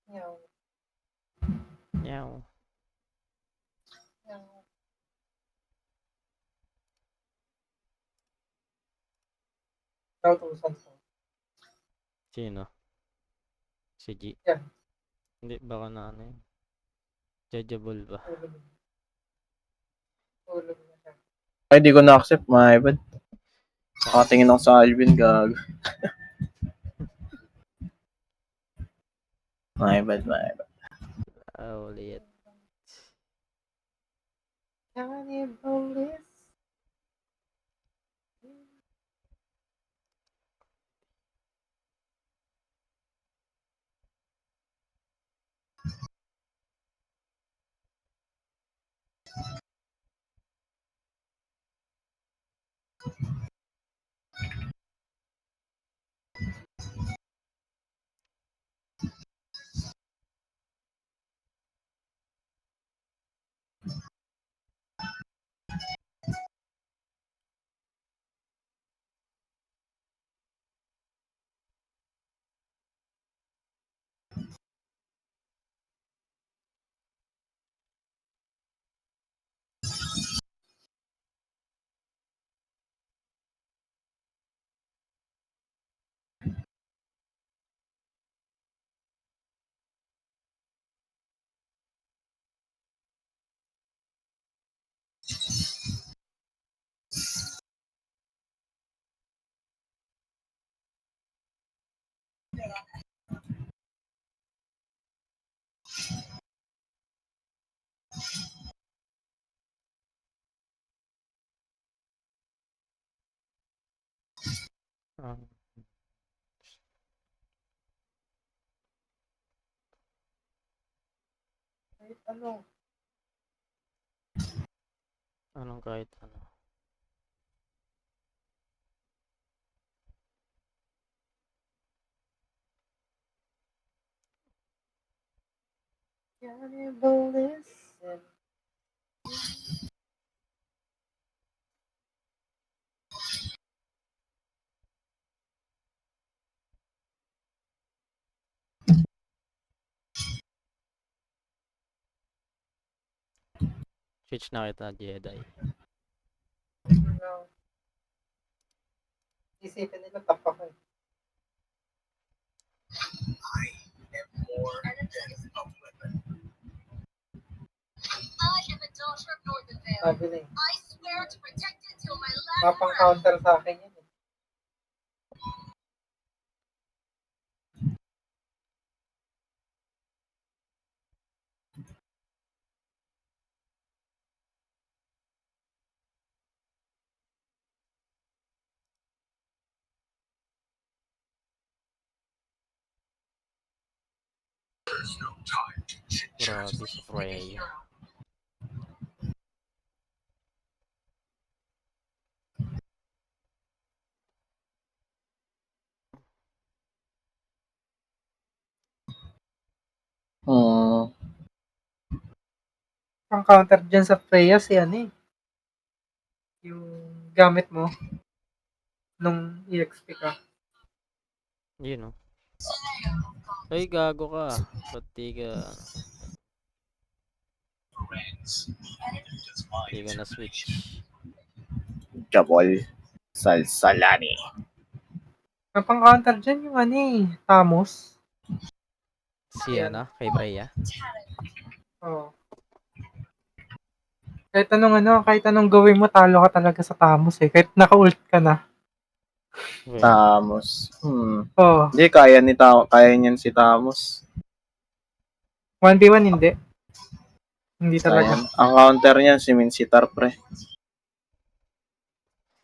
Meow. Meow. Meow. Nautusan ko. Sino? Si G? Yan. Hindi, baka na ano yun. Judgeable ba? Tulog. Tulog na siya. Ay, di ko na-accept, my bad. Saan? Nakatingin ako sa Alvin, gag. My bad, my bad. Ulit. Cannibalism. Ah, Kahit ano. anong kahit ano? Cannibalism. Switch na kita, Jedi. No. Isipin nila tapak ko. Sabi na eh. Mapang counter sa akin yun eh. Grabe si Freya. Hmm. Ang counter dyan sa Freya si ano eh. Yung gamit mo nung EXP ka. Yun no. Ay, gago ka. Ba't di ka, di ka na switch? Jabol. Salsalani. Ang pang counter dyan yung ano eh. Tamos. Si Yan. ano? Kay Freya? Oo. Kahit anong gawin mo, talo ka talaga sa Tamos eh. Kahit naka-ult ka na. Well, Tamos. Oo. Hindi, kaya niyan si Tamos. 1v1 hindi. Hindi talaga. Kaya. Ang counter niyan, si Minsitar, pre.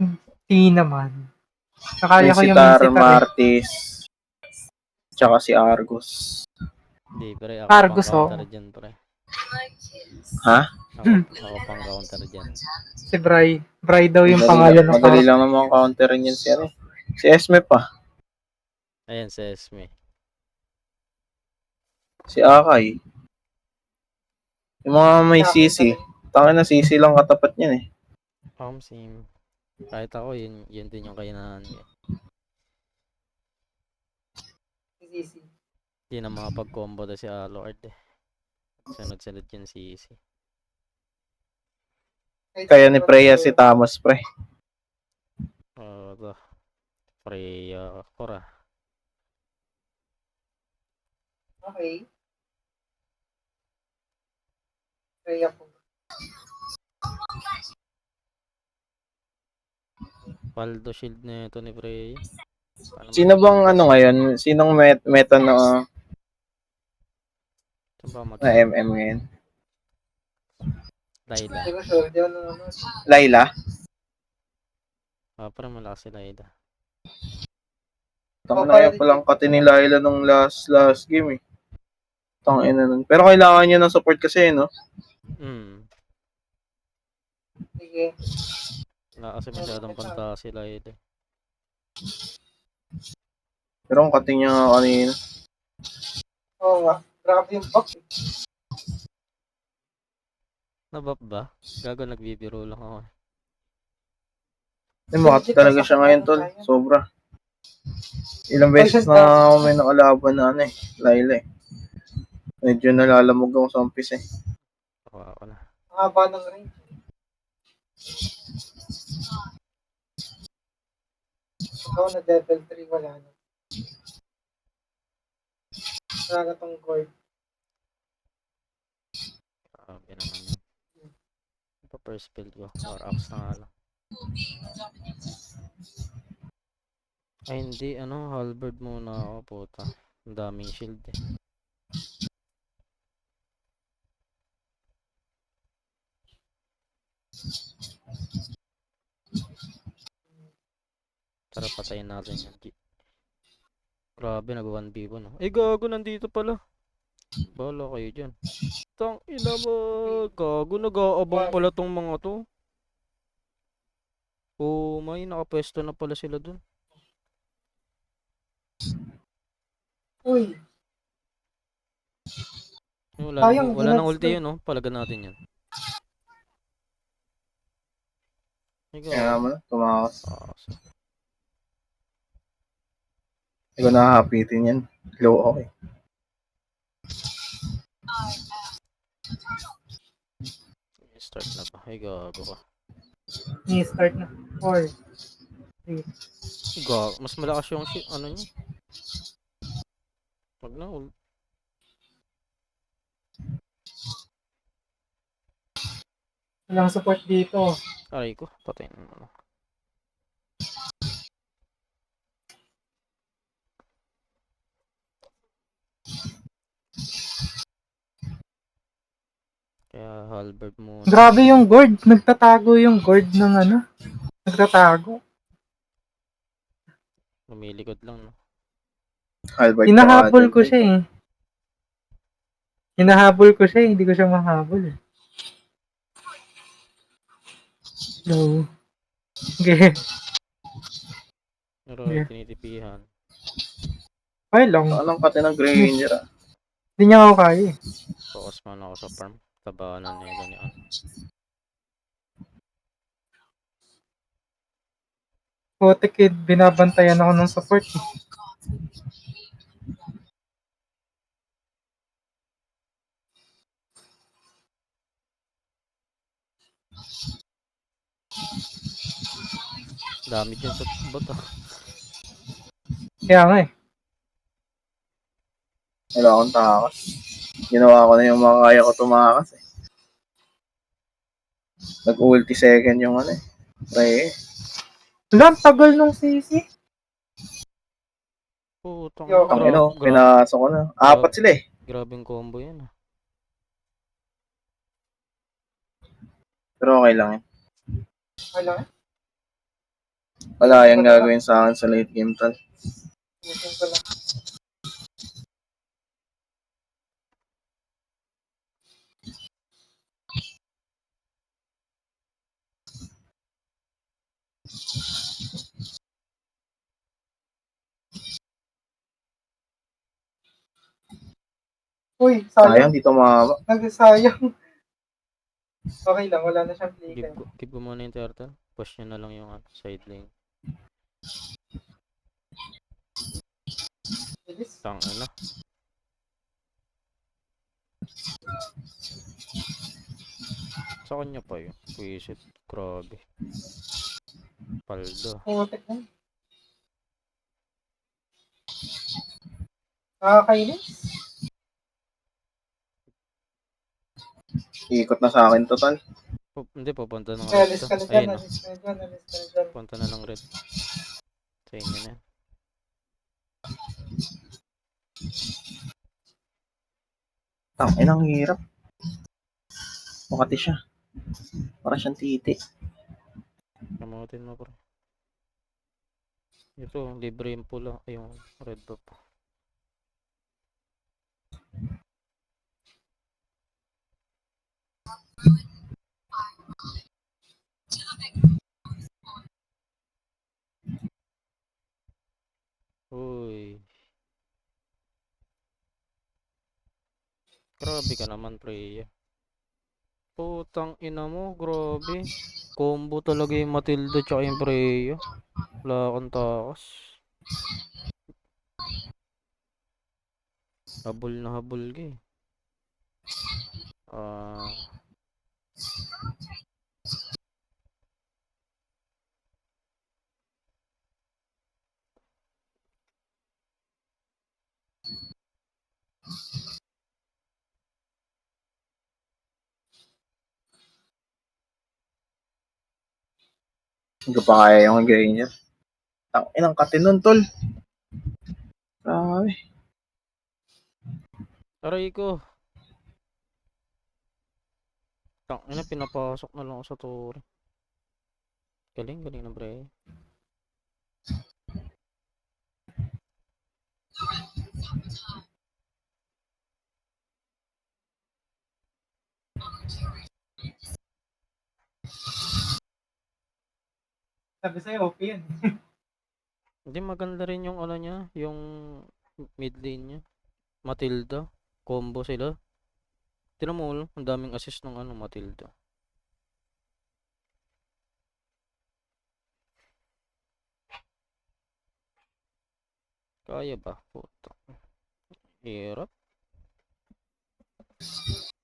Hindi naman. Nakaya ko yung Minsitar, Minsitar eh. Martis, tsaka si Argus. di pre, ako pang Argus counter oh. dyan pre. Ha? Ako pang counter dyan. Si Bray. Bray daw yung Madali pangalan ng madali parang. lang naman counterin yun si ano. Si Esme pa. Ayan si Esme. Si Akay. Yung mga may CC. Tangin na CC lang katapat niyan eh. Sim. Kahit ako, yun din yung kainahan ko. Easy. Di na makapag-combo na si Alucard eh. Sunod-sunod yun si Easy. Kaya ni Freya si Thomas, pre. To. Freya Cora. Okay. Freya po. Paldo shield na ito ni Freya. Paano Sino bang magiging ano boss? ngayon? Sinong meta na Saan ba na mag-start? MM ngayon? Layla. Hindi ko sure. Di ako nanonood. Layla? Parang malakas si Layla. Tangina yan palang kati ni Layla nung last game eh. Tangina nun. Pero kailangan niya ng support kasi, no? Sige. Wala kasi masyadong panta si Layla. Pero ang kati niya nga kanina. Oo nga. Grabe yung box. Nabap ba? Gago, nagbibiro lang ako. Eh, makati talaga siya ngayon, tol. Sobra. Ilang beses na ako may nakalaban na ano eh. Layla eh. Medyo nalalamog ako sa umpis eh. Tawa ako na. Ang haba ng range. Ikaw na level 3, wala na. Wala na tong gold. Grabe naman yun. Ito first build ko. War Axe na nga lang. Ay hindi, halberd muna ako, puta. Ang daming shield eh. Tara, patayin natin yan. Grabe, nag-1v1 no. Eh gago, nandito pala. Bala kayo dyan. Tang ina mo. Gago, nag-aabang pala tong mga to. Oh, may nakapwesto na pala sila dun. Uy. Wala nang ulti yun, no? Palagan natin yan. Kaya naman, tumakas. Asa. Hindi ko nakahapitin yan. Low ako eh. Start na ba? Ay gago ka. Start na. 4. 3. Gago. Mas malakas yung ano niya. Wag na, Walang support dito. aray ko. Patayin na. Kaya halberd muna. Grabe yung gourd. Nagtatago yung gourd ng ano. Nagtatago. Lumilikod lang, no? Halberd Hinahabol ko siya eh. Hinahabol ko siya eh. Hindi ko siya mahabol eh. No. Okay. Pero Yeah. tinitipihan. Okay lang. Anong kati ng Grey Ranger ah? Hindi niya ako kaya eh. Focus muna ako sa farm. Tabanan niya ganyan. Putik eh. Binabantayan ako ng support eh. Dami dyan sa bot, ah. Kaya nga eh. Wala akong takas. Ginawa ko na yung mga kaya ko tumakas eh. Nag-ulti second yung ano eh. Pre. Wala, ang tagal nung CC. Putang Yo, Ang ino, pinasok ko na. Apat sila eh. Grabing combo yan, ah. Pero okay lang eh. Wala. Wala yung gagawin sa akin sa late game tal. Tingin ko lang. Uy, Sayang, sayang. dito mababa. Nagsasayang. Okay lang, wala na siyang play time. Give ko muna yung turtle. Push nyo na lang yung side lane. Bilis. Tang ina. Sa kanya pa yun. Puwisit. Grabe. Paldo. Putik na. Nakakainis. Ikot na sa akin total. Hindi, papunta ng red Alis to. ka na dyan, Ayun, no. alis ka na dyan, alis ka na dyan. Punta na ng red. Sa inyo na yan. Ang hirap. Makati siya. Para siyang titi. Kamutin mo, pre. Ito, libre yung pula. Ay, yung red buff. Uy. Grabe ka naman, pre. Putang ina mo, grabe. Combo talaga yung Matilda tsaka yung Freya. Wala kang takas. Habol na habol ka eh. Ah, Hindi ko pa kaya yung ganyan. Inang katinon, tol. Grabe. aray ko. Tang ina, pinapasok na lang ako sa tore. Galing, galing na pre. Sabi sa'yo, okay yan. Hindi, maganda rin yung ano niya, yung mid lane niya. Matilda. Combo sila. Tinan mo, ang daming assist ng ano, Matilda. Kaya ba? Puta. Hirap.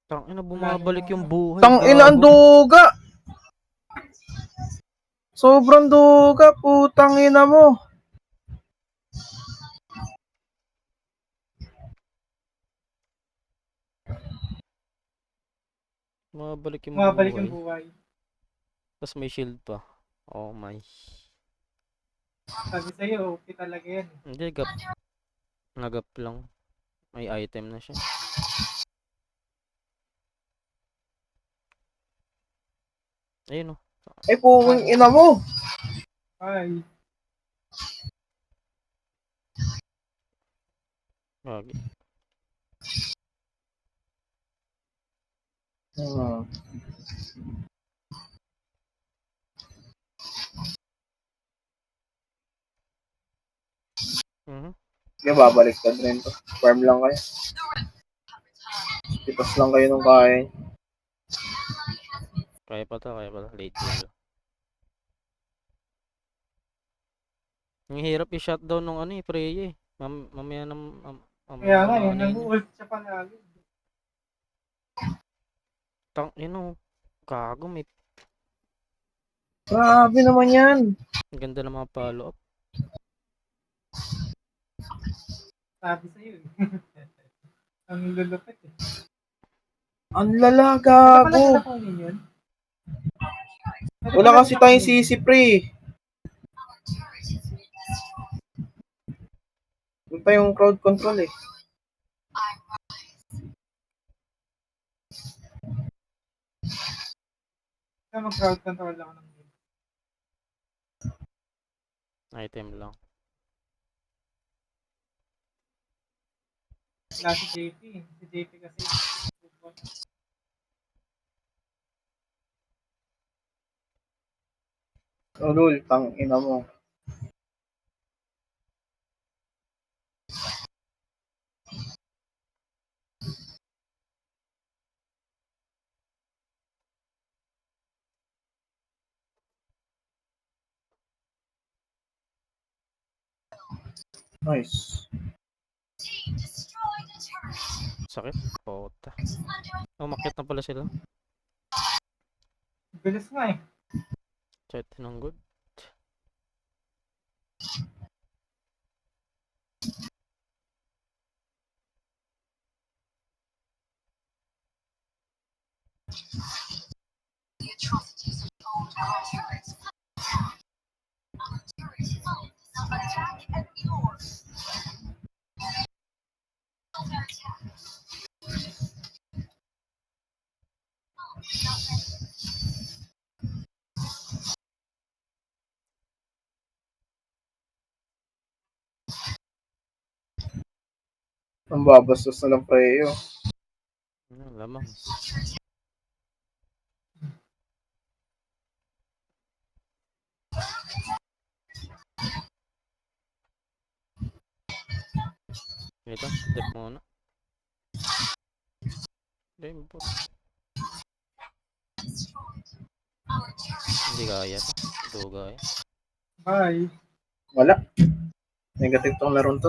Tang ina, bumabalik yung buhay. Ina, ang Gago. duga! Sobrang duga, putang ina mo. Bumabalik yung Mabalik yung buhay. buhay. Tapos may shield pa. Oh my. Sabi sa'yo, okay talaga yan. Hindi, gap. Nagap lang. May item na siya. Ayun oh. Ay, puwing ina mo. Ay, Gagi. Hmm. Mhm. Sige, babalik ka rin to. Farm lang kayo. Pitas lang kayo nung kaya. Kaya pa to, kaya pa to. Late game lang. Ang hirap i-shutdown nung ano eh, Freya eh. Mamaya na, kaya nga, mamaya yun, na yun. nag-ult siya palagi. Tang, yun oh. Gago, may Grabe naman yan. ang ganda ng mga follow up. Sabi sa'yo eh. Ang lulupit eh. Ang lala, Ano pala gago. sila kunin yun? Ano Wala pala kasi sila tayong kunin yun? CC pre. Yung pa yung crowd control eh. Kaya mag-crowd control ako ng game. Item lang. Wala si JP. Si JP kasi. Ulul, tang ina mo. Nice. Sakit. Puta. Umakyat na pala sila. Bilis nga eh. Chat tinanggod. Ang babastos na lang Preo. Ano, lamang. Ito, dep muna. Limpo. Hindi kaya to. Duga eh. Bye. Wala. Negative tong meron to.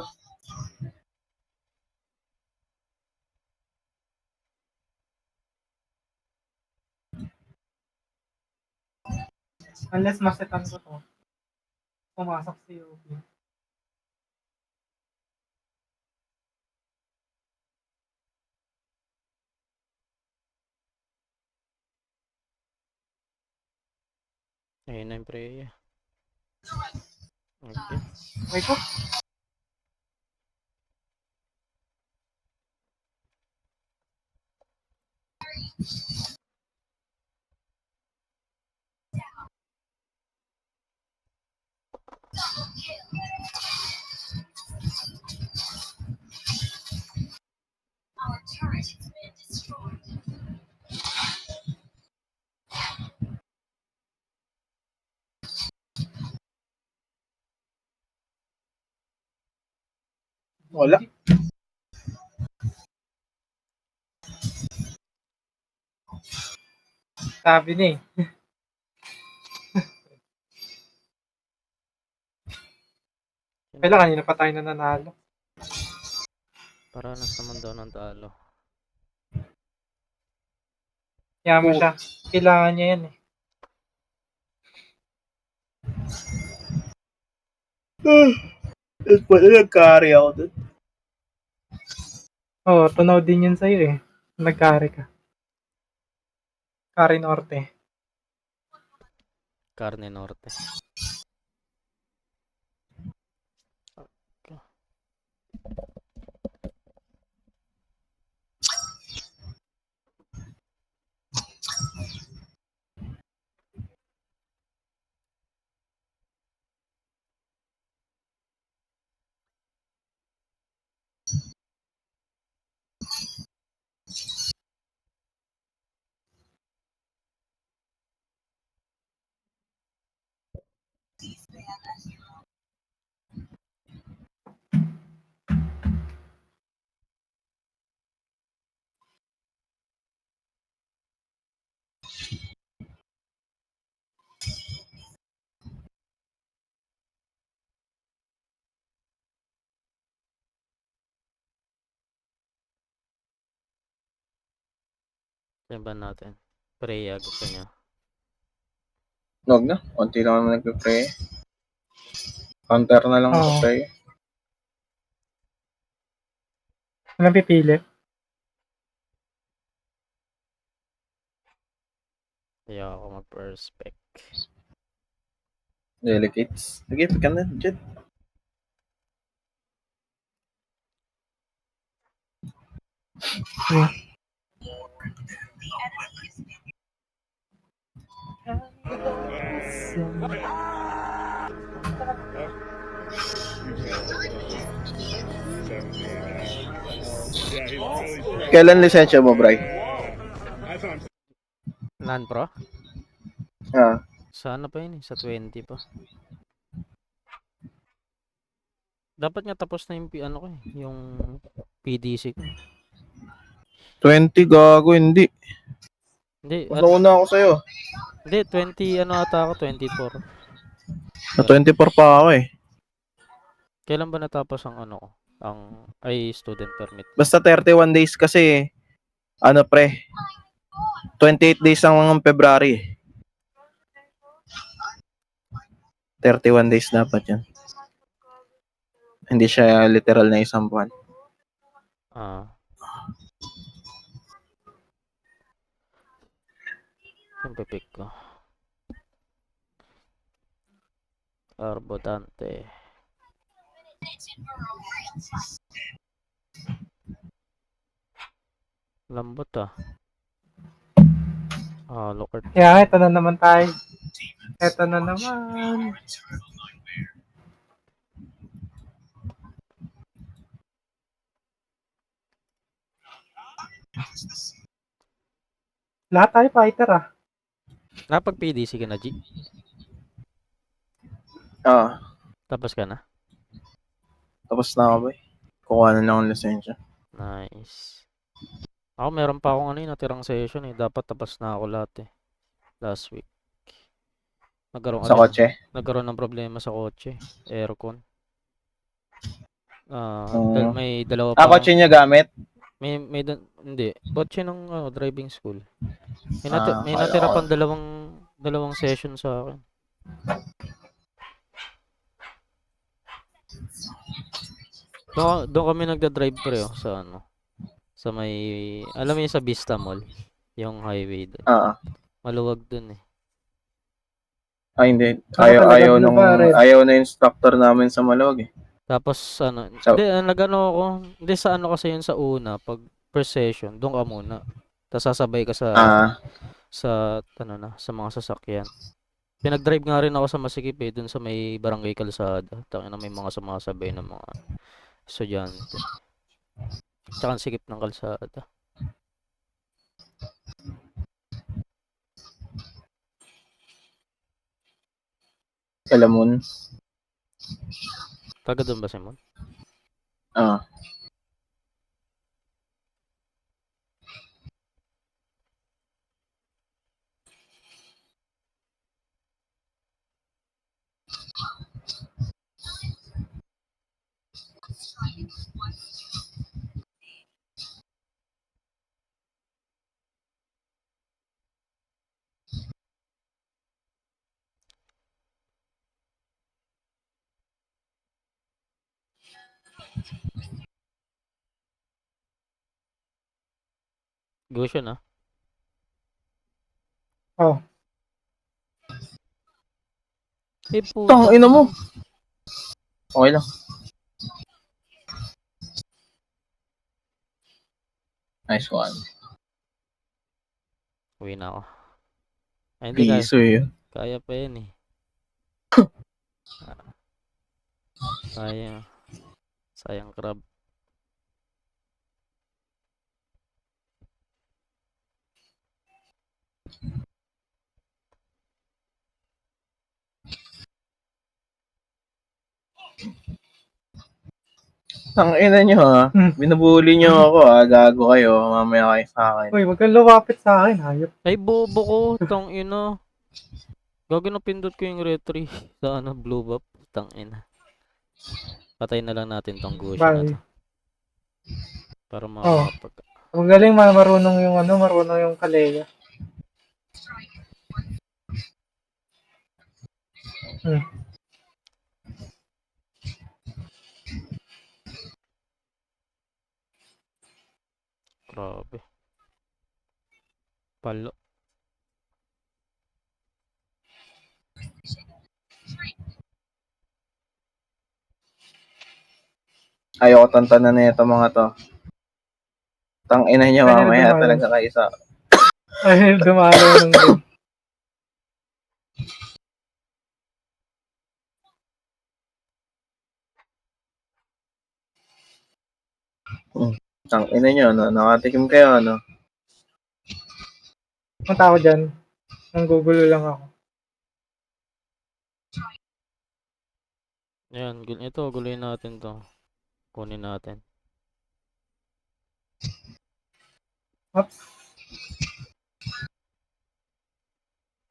Unless masetan ko to. Pumasok si UP. Ayun na yung Freya. Okay. Wait ko. Wala. Sabi na eh. Kailan kanina pa tayo nananalo. Paranas naman daw ng talo. Yaman siya. Kailangan niya yan eh. Pwede nag-carry ako dun. Oo, tunaw din yun sa'yo eh. Nag-carry ka. Carry Norte. Carne Norte. Yan ba natin? Freya gusto niya. Huwag na. Konti lang naman nagpe-pray. Counter na lang Oo. sa pray. Walang pipili. Kaya ako mag-perspec. Delicates. Sige, pick ka na. Jet. Kailan lisensya mo, Bray? Non-pro? Ah, Sana pa yun eh. Sa 20 pa. Dapat nga tapos na yung ano ko eh. Yung PDC ko. 20 gago, hindi. Hindi, Mas nauna ako sa'yo. hindi 20 ano ata ako, 24. Na 24 pa ako eh. Kailan ba natapos ang ano ko? Ay student permit. Basta 31 days kasi, ano pre, 28 days ang February. 31 days dapat yan. Hindi siya literal na isang buwan. Ah. Yung pipick ko. Arbodante. Lambot ah. Lockhart. Kaya ito na naman tayo. Ito na naman. Lahat tayo fighter ah. Napag-PDC ka na, G? Tapos ka na? Tapos na ako ba? Kukuha na lang ang lisensya. Nice. Ako meron pa akong natirang session eh. Dapat tapos na ako lahat eh. Last week. Sa kotse? Nagkaroon ng problema sa kotse. Aircon. May dalawa pa Kotse niya gamit? hindi. Kotse ng driving school. May Kala natira ko. pang dalawang session sa akin. Doon kami nagda-drive pre sa sa may, alam mo yung sa Vista Mall, yung highway doon. Maluwag doon eh. Ay hindi. Saka talaga Ayaw blue ba, red? ayaw na instructor namin sa Maluwag eh. Tapos So- hindi nagano ako, hindi sa kasi yun sa una, pag per session, doon ka muna. Tapos sasabay ka sa sa mga sasakyan. Pinag-drive nga rin ako sa Masikip eh, dun sa may Barangay Kalsada. Tangina may mga sumasabay ng mga estudyante. Tsaka ang sikip ng kalsada. Kalamon. Taga doon ba si Mon? Goshen ah. Oh. Puta. Tang ina mo. Okay lang. Nice one. Uwi na ako. Ay, hindi kaya. Piso yun. Kaya pa yan eh. Sayang crab. Ang ina nyo ha. Binubuli nyo ako ha. Gago kayo. Mamaya kayo sa akin. Uy, wag kang lumapit sa akin, hayop. Ay, bobo ko. Tang ina. Gago na pindot ko yung retry sa blue buff. Tang ina. Patay na lang natin tong Goshen na to. Para makakapag... Ang galing marunong yung Kalea. Grabe. Palo. Ayoko tantanan na ito mga to. Tang ina nyo mamaya talaga kayo sa... Ay, dumalo ng game. Tang ina nyo, nakatikim kayo, Punta ako dyan. Nanggugulo lang ako. Ayan, ito, guluhin natin to. Kunin natin. Oops.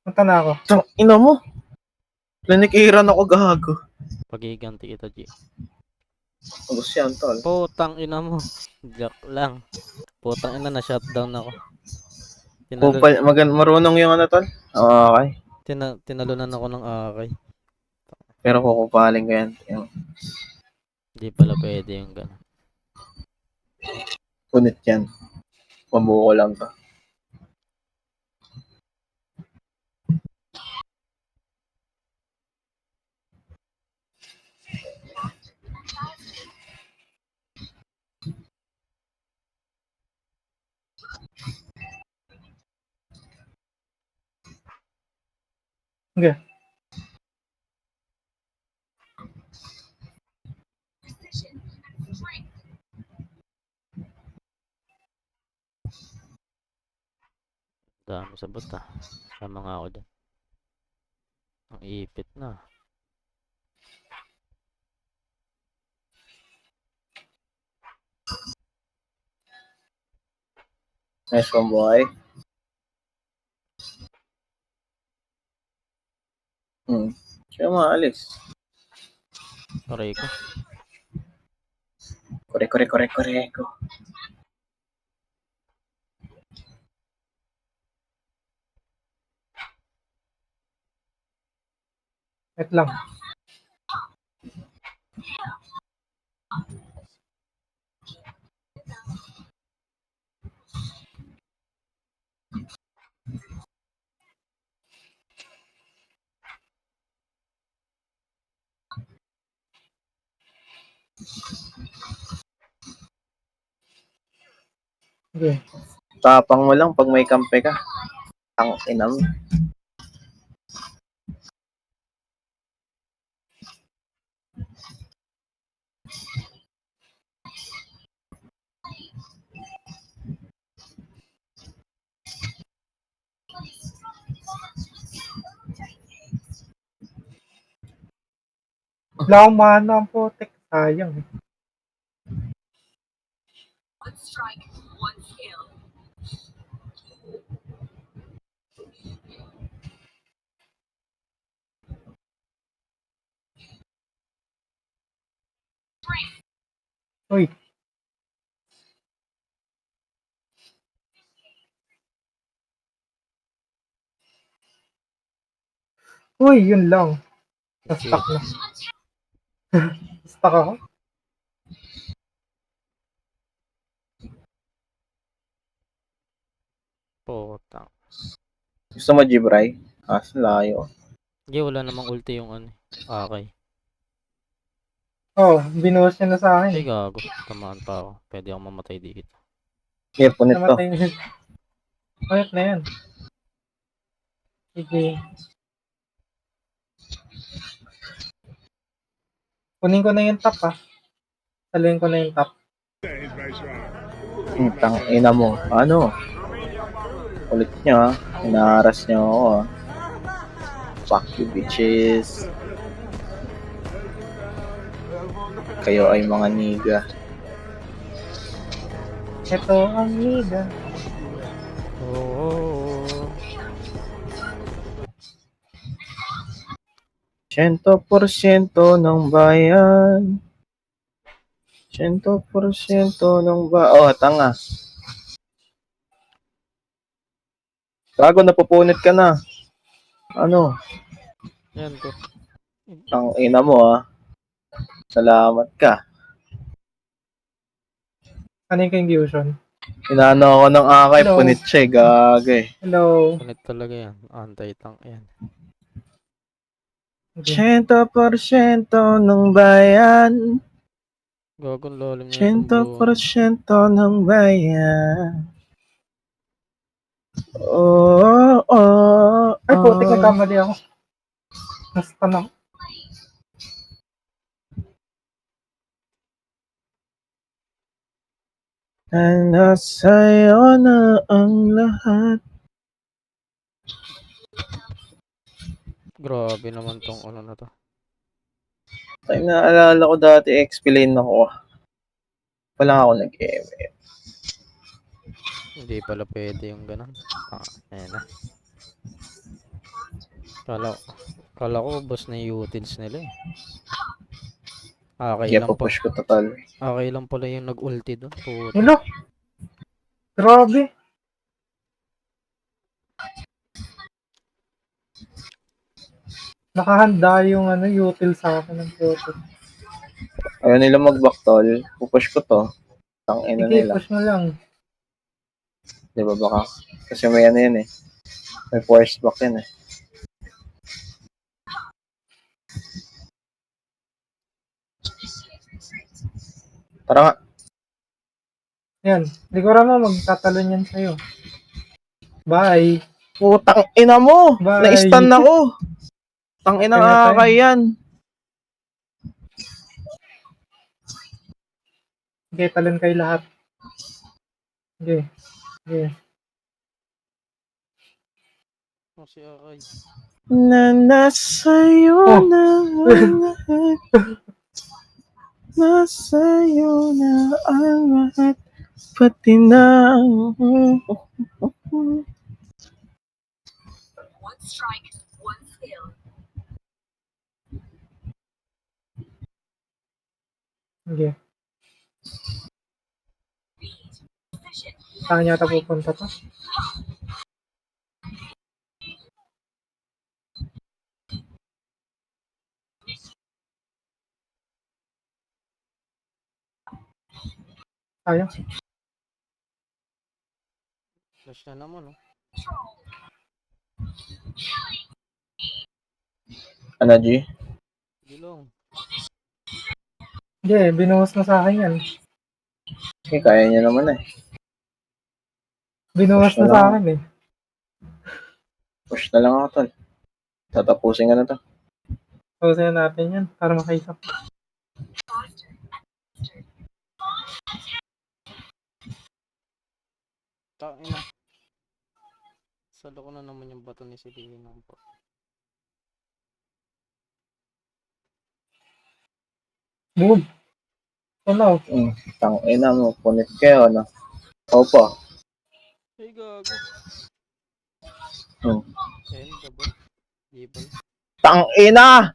Punta na ako. Tang ina mo. Lanikiran ako gago. Pagiganti kita, G. Ubus yan, tol. Putang ina mo. Joke lang. Putang ina na shutdown ako. Tinalo, Marunong yung ano, tol? Okay. tinalunan ako ng akay. Pero kukupaling ko yan. Yung Hindi pala pwede yung gano'n. punit yan. Pabuko lang to. Okay. Dami sa bata. Sama nga ako dyan. Ang ipit na. Nice one, boy. Siya maalis. Aray ko. Kore ko. Wait lang. Okay. Tapang mo lang pag may kampe ka. Ang inam. Wala akong mana ang putik. Sayang. Uy. Uy, yun lang. Sige. Na-stuck na. Stuck ako. Putang. Gusto mo, Gibray? Layo. Hindi, wala namang ulti yung ano. Okay. Oh, binuhos niya na sa akin. Ay, gago. Tamaan pa ako. Pwede akong mamatay dito. Sige, punit to. Namatay niya. Ayot na yan. Sige. Kunin ko na yung top ah. Saluhin ko na yung top. Tang ina mo. Ano? Ulit niya. Inaharas niya ako. Fuck you, bitches. Kayo ay mga niga. Ito ang liga. Oo. 100% ng bayan. 100% ng bayan. Oh, tanga. Gago, napupunit ka na. Ano? Yan to. Ang ina mo Salamat ka. Ano yung confusion? Inaano ako ng akay, Hello. punit siya, gagay. Hello. Punit talaga yan. Anti-tank yan. Okay. 100% ng bayan. Gagong lalim na itong buo. 100% ng bayan. Oh, oh, Ay, putik, oh. nagkamali ako. Nasta na. Sa'yo na ang lahat. Grabe naman tong ano na to. Ay, naalala ko dati, explain ako. Wala ako nag-MM. Hindi pala pwede yung ganun. Ayan na. Kala ko boss na yung utils nila eh. Okay Kaya lang pa. pupush ko total. Okay lang pala yung nag-ulti doon. Puta. Hello? Grabe. Nakahanda yung util sa akin ng photo. Ayaw nila mag-backdoll. Pupush ko to. Ang ina Sige, nila. push mo lang. Di ba baka? Kasi may ano yan eh. May force back yan eh. Tara nga. Yan. Siguro mo, magtatalon yan sa'yo. Bye. Putang ina mo! Bye. Na-stun ako! Tang ina Okay na tayo. kakay yan. Sige, talon kayo lahat. Sige. Sige. Si Akay. Na nasa'yo Oh. na ang lahat. Nasa'yo na ang lahat. Pati na One strike, one skill. Sige. Efficient. Saan yata pupunta to? Sayang. Flash na naman, oh. Ano, G? Gilong. Hindi, binuhos na sa akin yan. Okay, kaya niya naman eh. Binuhos Push na na sa lang. akin eh. Push na lang ako, tol. Tatapusin ka na to. Pausayan natin yan para makaisa. Tangina. Salo ko na naman yung bato ni Selena po. Boom! Ano? Tang ina mo. Punit kayo, ano? Opo. Ay, gago. Hmm. End ba? Di ba? Tang ina!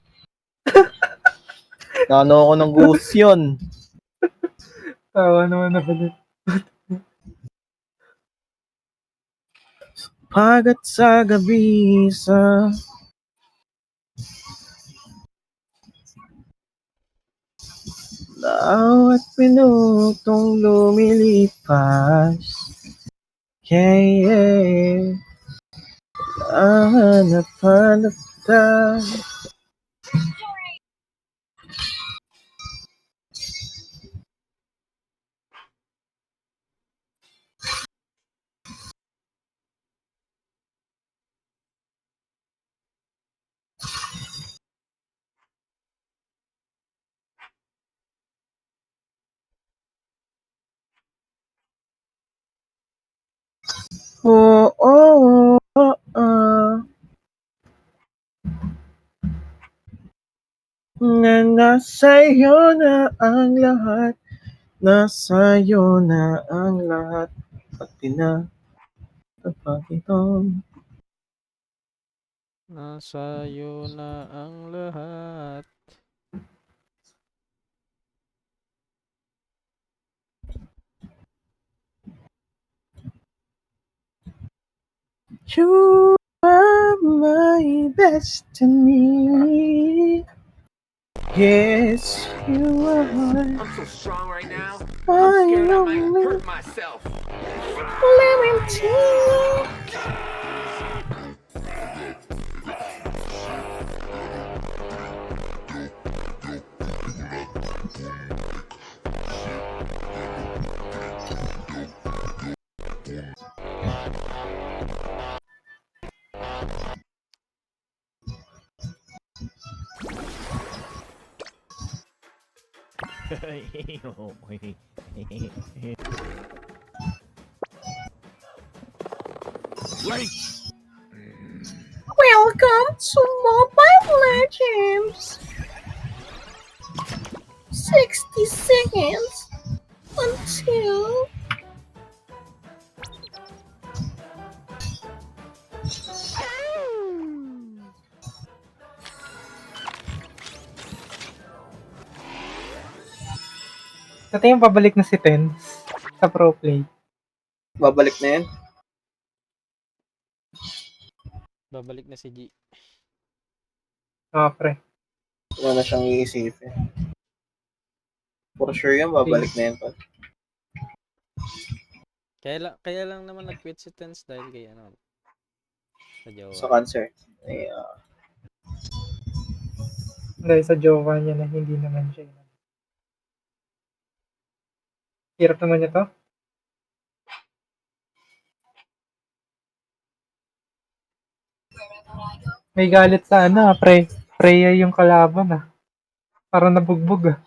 Nano ako ng goose yun. Tawa naman na ulit. Pagat sa gabi sa... Bawat minutong lumilipas. Yeah. Hanap-hanap ka. Oh, oh, oh, oh. Na nasa'yo na ang lahat. Nasa'yo na ang lahat. Pati na kapag ito. Nasa'yo na ang lahat. You are my destiny. Yes, you are. I'm so strong right now. My I'm scared I might only hurt myself. Clementine. Welcome to Mobile Legends. 60 seconds until Sa tingin pabalik na si Tens sa pro play. Babalik na yan. Babalik na si G. Pre. Wala na siyang iisipin. For sure yan, babalik na yan. Tol. Kaya lang naman nag-quit si Tens dahil kay ano. Sa jowa. Sa cancer. Eh, Dahil sa jowa niya na hindi naman siya. Hirap naman niya to. May galit sa pre. Freya yung kalaban Parang nabugbog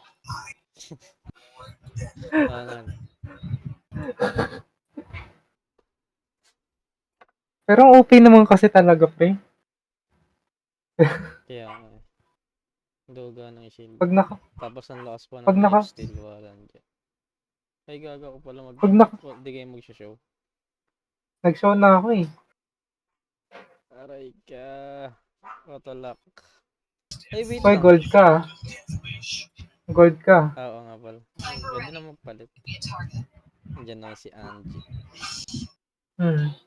Ano. Pero ang OP naman kasi talaga, pre. Kaya nga eh. Duga ng shield. Tapos ang lakas pa ng pag naka- lifesteal. Wala nandiyan. Ay gaga ko pala Pag naka- Di kayo mag-show. Nag-show na ako eh. Aray ka. Otolak. Ay wait Hoy, lang. gold ka. Gold ka. Oo nga pala. Pwede na magpalit. Diyan na si Angie. Hmm.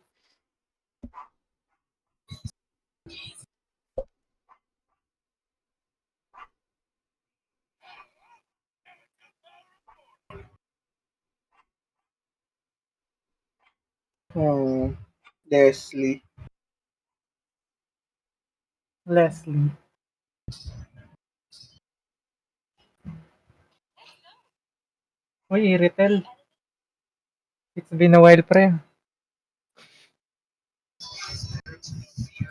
Leslie. Leslie. Uy, Iritel. It's been a while, pre.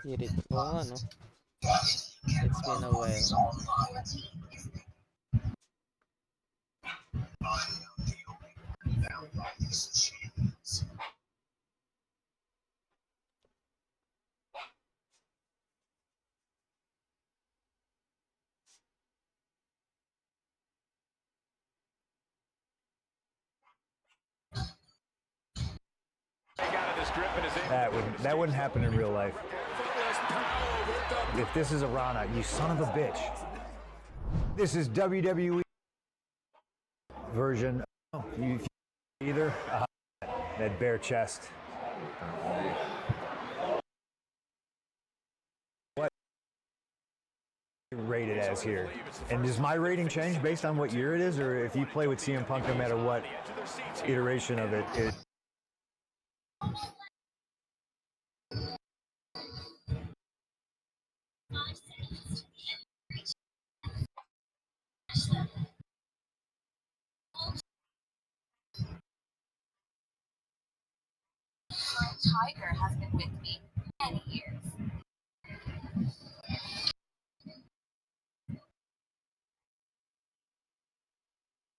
Irit. Oo nga no. It's been a while. That wouldn't happen in real life. If this is a Rana, you son of a bitch. This is WWE version. Oh, you either that bare chest. What rated as here? And does my rating change based on what year it is, or if you play with CM Punk, no matter what iteration of it? Tiger has been with me many years.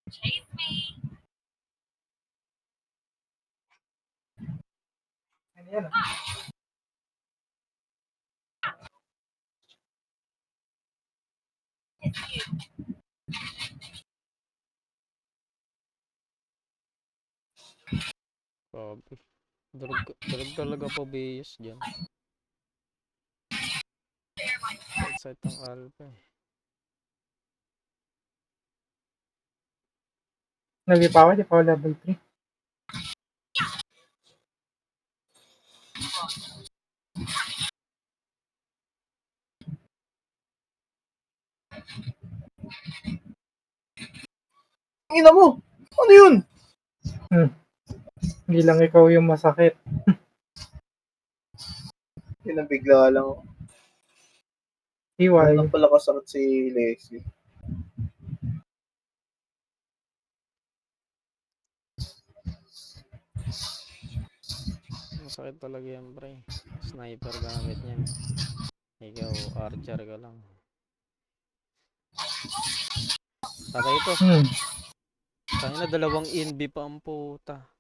Chase me. Ano yan Grabe. Durog talaga po base dyan. Outside ng alpha eh. Nag-ipa ako, di pa ako level 3. Ina mo! Ano yun? Hindi lang ikaw yung masakit. Pinabigla lang. Iway. Ano pala kasakit si Leslie? Masakit talaga yan pre. Sniper gamit niyan. Ikaw archer ka lang. Patay ito. Tangina dalawang inbi pa ang puta.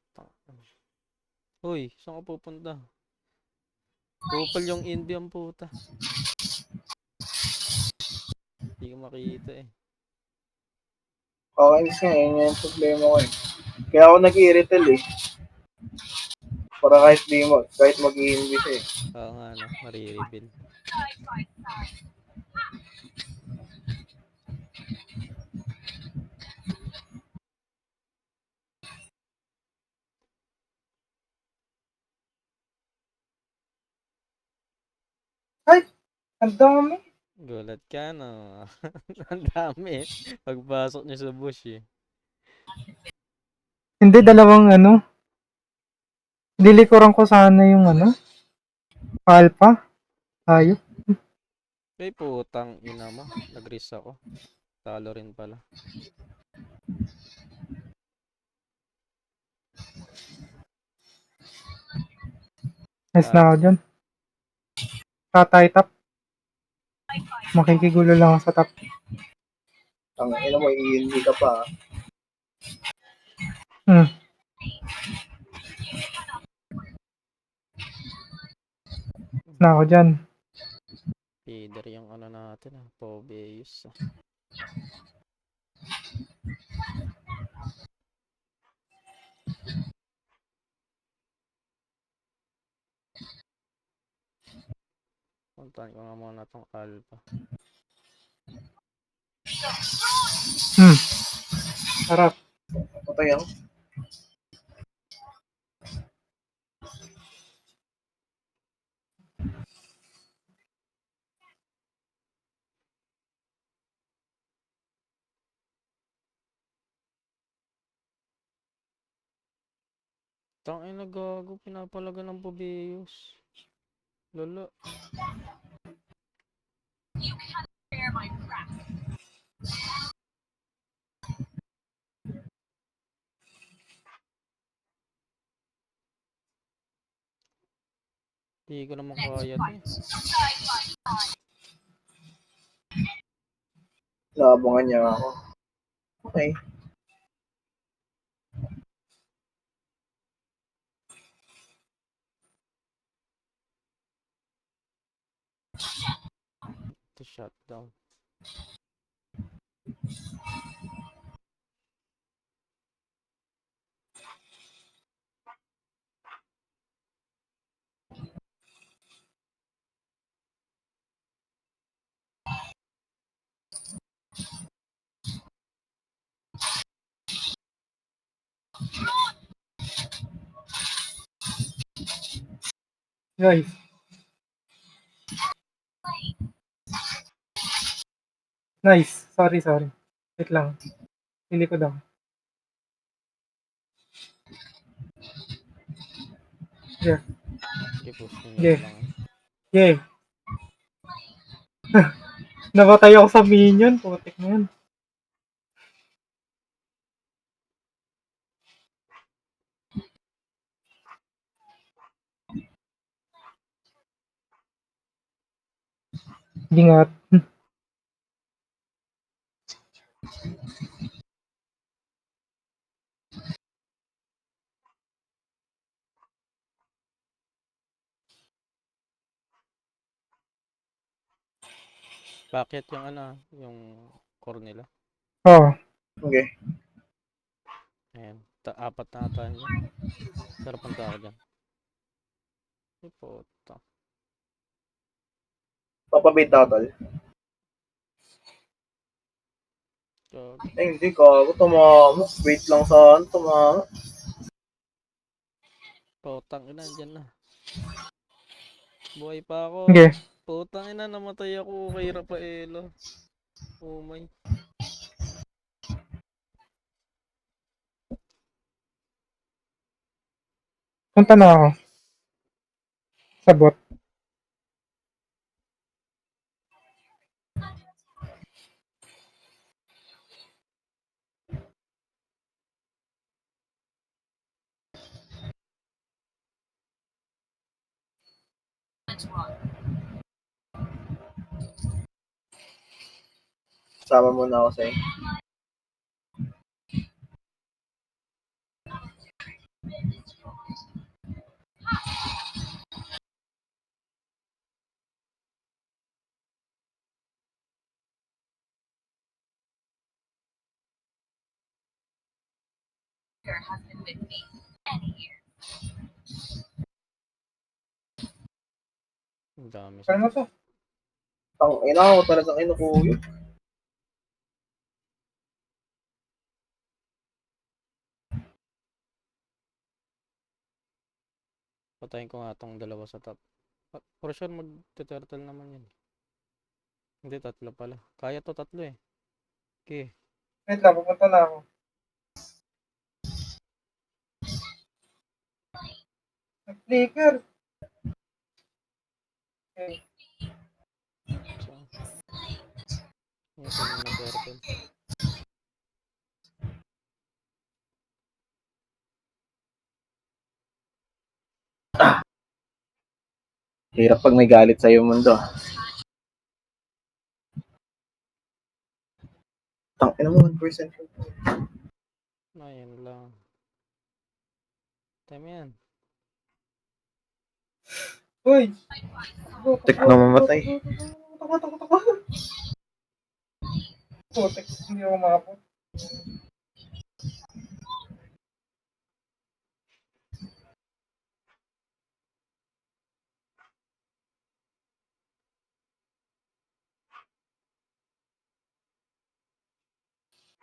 Hoy, saan ka pupunta? Kupal yung inbi ang puta. Hindi ko makita eh. Kakainis nga, yun yung problema ko eh. Kaya ako nag-i-irrital eh. Para kahit mag-i-invi siya eh. Oo nga no, marireveal. Ang dami. Gulat ka, no? Ang dami. Pagpasok niya sa bush, eh. Hindi, dalawang ano. Dilikuran ko sana yung ano. Alpha. Ayop. Ay, putang ina mo. Nag-risk ako. Talo rin pala. Nice na ako dyan. Tatay top. Makikigulo lang ako sa top. Ang ina mo, hindi ka pa. Hmm. Na ako dyan. Feeder yung ano natin, ah. Pobeus, ah. Puntahan ko nga muna tong Alpha. Harap. Patay ako. Tangina, gago. Pinapalaga ng Pobeus. Lolo. Hindi ko naman kaya to, eh. Naabangan niya ako. Okay. To shut down. Guys. Nice. Sorry. Wait lang. Hindi ko daw. Yeah. Okay, push nyo Yeah. lang, eh. Yeah. Nabatay ako sa minion. Putik na yan. Ingat. Bakit yung ano, yung core nila? Oh. Okay. Ayan. Apat na ata dyan. Sarap punta ako dyan. Ay, puta. Papabait totol. Gag. Hindi ka. Tumama. Wait lang saan. Tumama. Putang ina, dyan na. Buhay pa ako. Okay. Putang ina, namatay ako kay Rafaelo. Oh my. Punta na ako. Sa bot. Sama muna ako sa'yo. Has been with me any year. Ang dami sa Kaya na to. Ang ina ko talagang kinukuyo. Patayin ko nga tong dalawa sa top. For sure, mag-turtle naman yan. Hindi, tatlo pala. Kaya to, tatlo eh. Okay. Wait lang, pupunta na ako. Nag-flicker. Okay. So, yung puno na purple. Hirap pag may galit sa'yo mundo. Tangina mo, 1%. Ayun lang. Time yan. Uy! Tek na mamatay. Takbo. Putek, hindi ako makapot.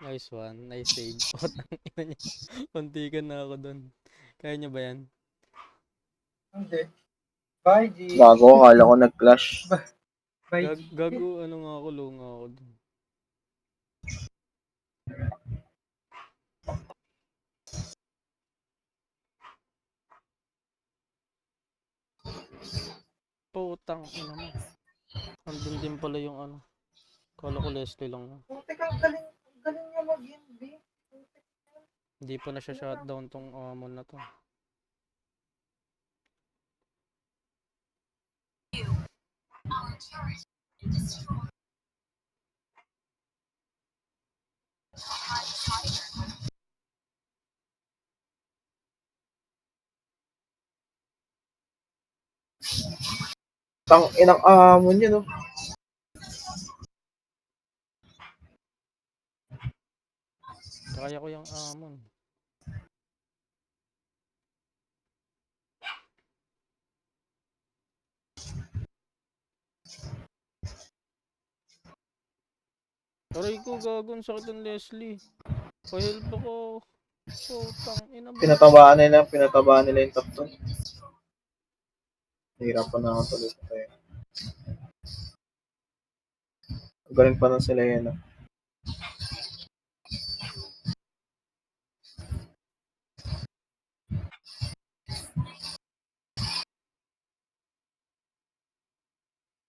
Nice one. Nice save. Oh, tangina niya. Kunti na ako dun. Kaya niya ba yan? Hindi. Bye, G. Gago, akala ko nag-clash. Bye, G. Gago, ano nga ako, low nga ako dun. Putang ina mo. Andun din pala yung ano. Kala ko Leslie lang na. Putek, ang galing. Ang galing niya mag-NB. Hindi pa na siya shutdown tong Amon na to. Inang amon yun, no? Kaya ko yung Amon. Aray ko, gago, ang sakit ng Leslie. Pa-help ako. Putang ina mo. Pinatabaan nila yung top 2. Hirapan na ako tuloy sa tayo. Galing pa na sila yan, no?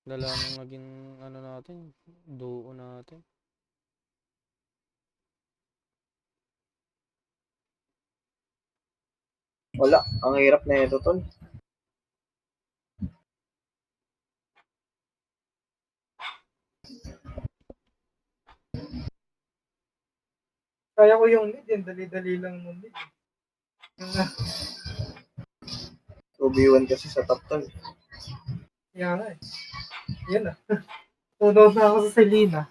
Lala nung naging ano natin, duo natin. Wala, ang hirap na ito, tol. Kaya ko yung lead. Yan, dali-dali lang yung lead. Yung na. 2v1 kasi sa top 2. Kaya nga eh. Yan na. Tunod na ako sa Selena.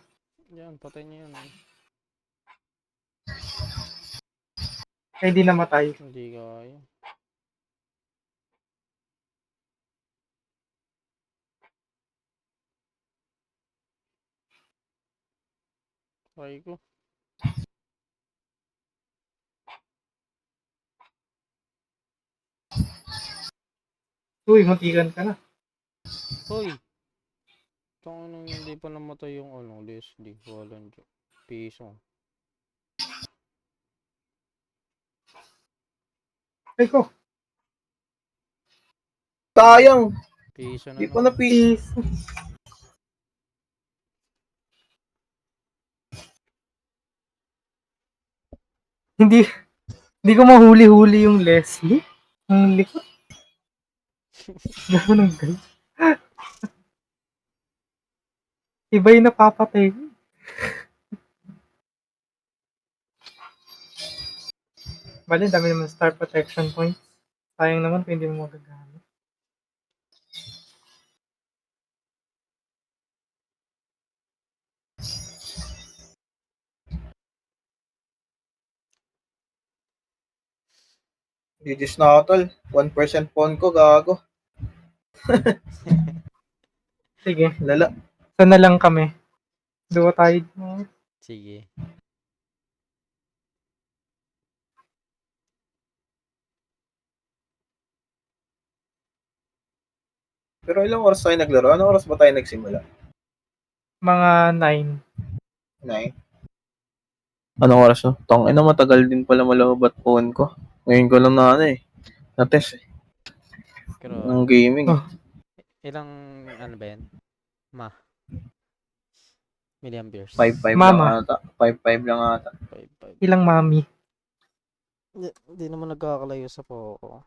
Yan, patay niya yan. Kaya di namatay. Hindi kaya. Try ko. Uy, matigan ka na. Hoy! Tang nung hindi pa namatay yung ano, Leslie. Walang dyan. Piso. Ay ko. Sayang! Piso na Di pa naman. na-piece. Hindi. Hindi ko mahuli-huli yung Leslie. Ang likot. Ganun guys. Iba yung napapatay. Bali, dami naman star protection points. Sayang naman kung hindi mo magagamit. GG's na ako, tol. 1% phone ko, gago. Sige, Lala. sana lang kami. Duwa tayo. Sige. Pero ilang oras tayo naglaro? Anong oras ba tayo nagsimula? Mga 9. 9. Anong oras no? Tangina, matagal din pala malabat phone ko. Ngayon ko lang na ano eh. Na-test eh. Ng Grabe. gaming eh. Oh, Ilang, ano ba yan? Ma, milliamperes. 5.5 lang mama, ata. 5.5 lang ata. 5.5. ilang mami? Hindi naman nagkakalayo sa Poco.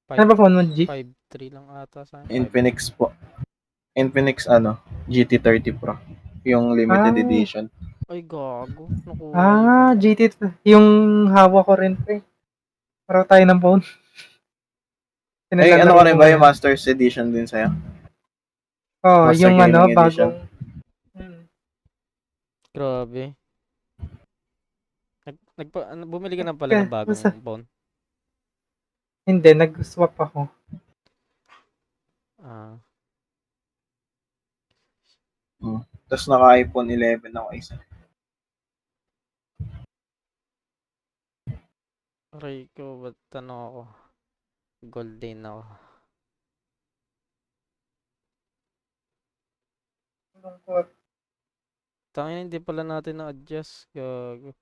Ano ba phone mo, G? 5.3 lang ata sa akin. Infinix po. Infinix GT30 Pro. Yung limited Ah, edition. Ay, gago. Nakuha yung ano. GT. Yung hawak ko rin, pre. Pareho tayo ng phone. Eh, ano Pinalalaro ka ko rin ba yung ngayon. Masters Edition din sa'yo? Oh, Master yung Gaming Edition? bagong... Hmm. Grabe. Bumili ka na pala ng bagong Basta, phone. hindi, nag-swap ako. Ah, Tapos naka-iPhone 11 ako isa. aray ko, ba't ano ako? Golden ako. Lungkot. Tangina, hindi pala natin na-adjust. Gago.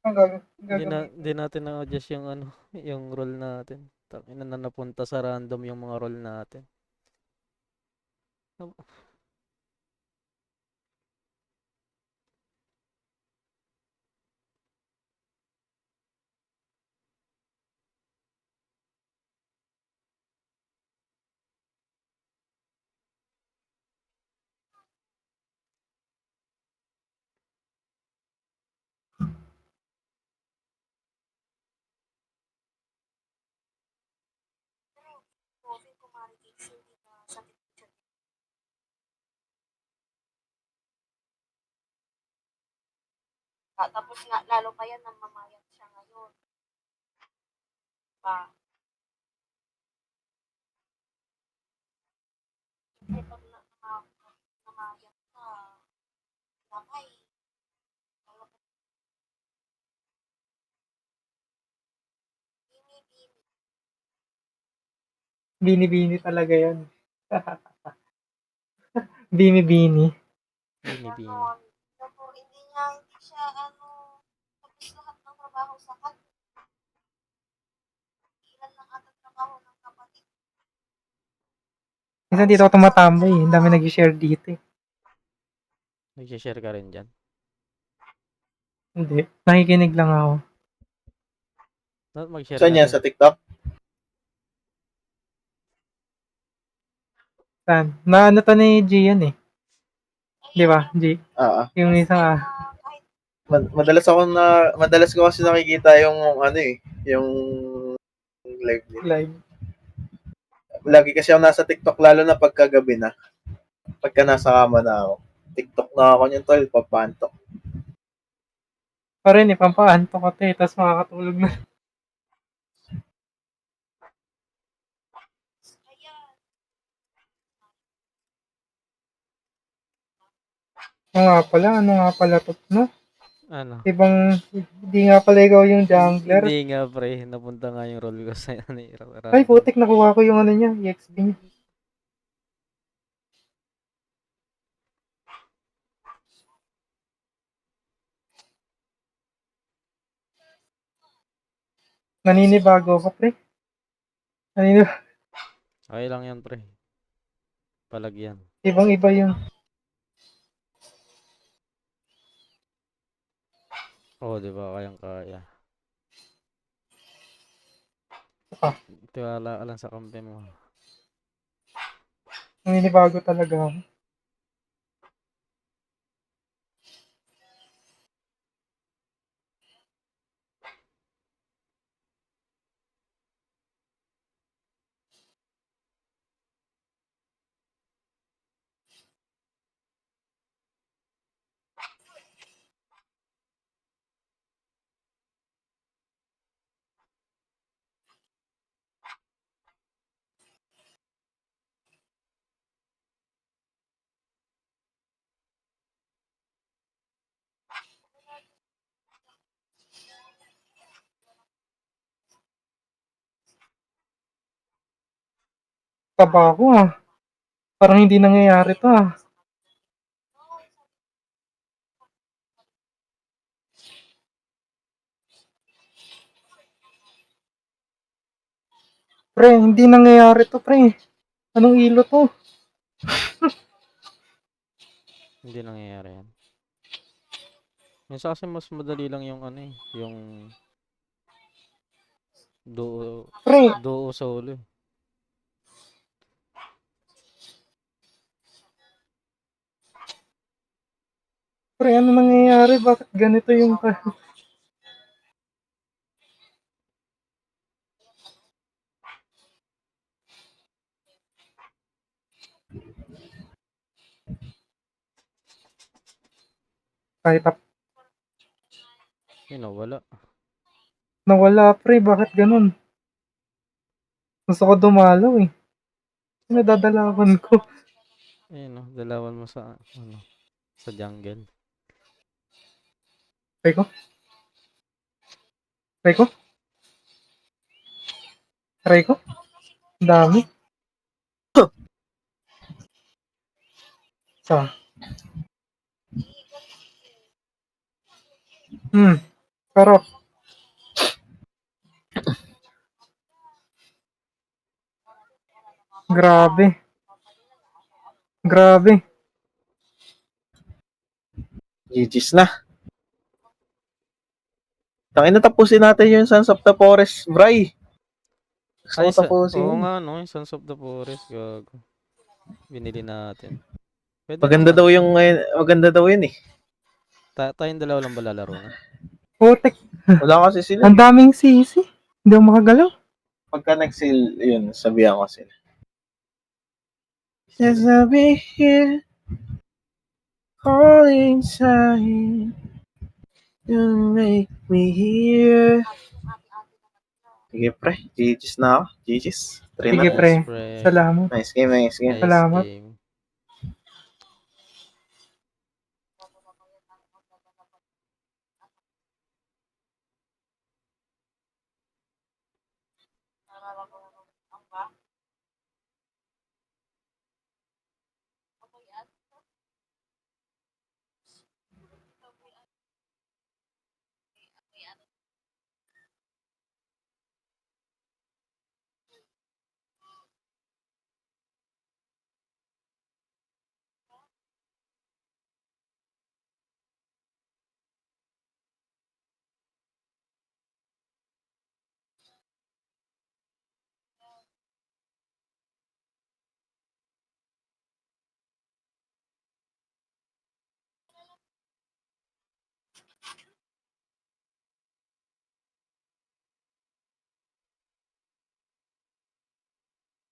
Ang Hindi gagamitin. natin na-adjust yung ano, yung role natin. Tangina na napunta sa random yung mga role natin. Coffee kumari hindi na sakit siya. Tapos nga, lalo pa yan nang mamayat siya ngayon. Pa. Siyempre, pag namayat ka, nakay. Bini-bini. Bini-bini talaga yan. Bini-bini. Binibini. Ganon. Pero hindi siya, tapos lahat ng trabaho sa kanya. Ilan lang ata trabaho ng kapatid. Minsan dito ako tumatambay eh. Ang dami nag-share dito eh. Nag-share ka rin dyan. Hindi. Nakikinig lang ako. Mag-share Saan ka yan? din. Sa TikTok? Saan? Naano to ni G yan eh. Di ba, G? Ah, ah. Yung isang Kahit Madalas ko kasi nakikita yung ano eh, yung live nila. live. Lagi kasi ako nasa TikTok lalo na pagkagabi na. Pagka nasa kama na ako. TikTok na ako niyan tol, papantok. Pa rin eh, pampaanto ko to eh. Tapos makakatulog na. Ano nga pala to, no? Ano? Ibang, hindi nga pala ikaw yung jungler. Hindi nga pre, napunta nga yung role ko sa ano, Ay, random. putik, nakuha ko yung ano niya, EXP niya. Naninibago ako, pre. Okay lang yan pre. Palagyan. Ibang-iba yung, Oo, di ba? Kayang kaya. Tiwala ka lang sa kampi mo. naninibago talaga ako. Taba ko ah. Parang hindi nangyayari to ah. Pre, hindi nangyayari to pre. Anong ilo to? Hindi nangyayari yan. Minsan kasi mas madali lang yung ano eh, yung duo, Pre, duo solo eh. pre, ano nangyayari? Bakit ganito yung... Kahit Yun, wala. nawala pre, bakit ganun? Gusto ko dumalaw eh. Nadadalawan ko. Ayun, dalawan mo sa, ano, sa jungle. Try ko. Try ko. Try ko. Ang dami. Sa. Sarap. Grabe. Grabe. GG's na. Tangina, tapusin natin yung Sons of the Forest, Bray. Gusto Ay, ko tapusin oo yun. nga, no, yung Sons of the Forest, gago. Binili natin. Pwede Maganda naman. maganda daw yun eh. Tayong dalawa lang ba lalaro na? Putek. Wala kasi sila. Ang daming sisi. Hindi ako makagalaw. Pagka nag-seal, yun, sabihan ko sila. Sasabi here, calling sign, you make me hear. Sige pre, GG's na ako. GG's. Try Sige na. pre. pre. Salamat. Nice game, nice game. Nice Salamat. game.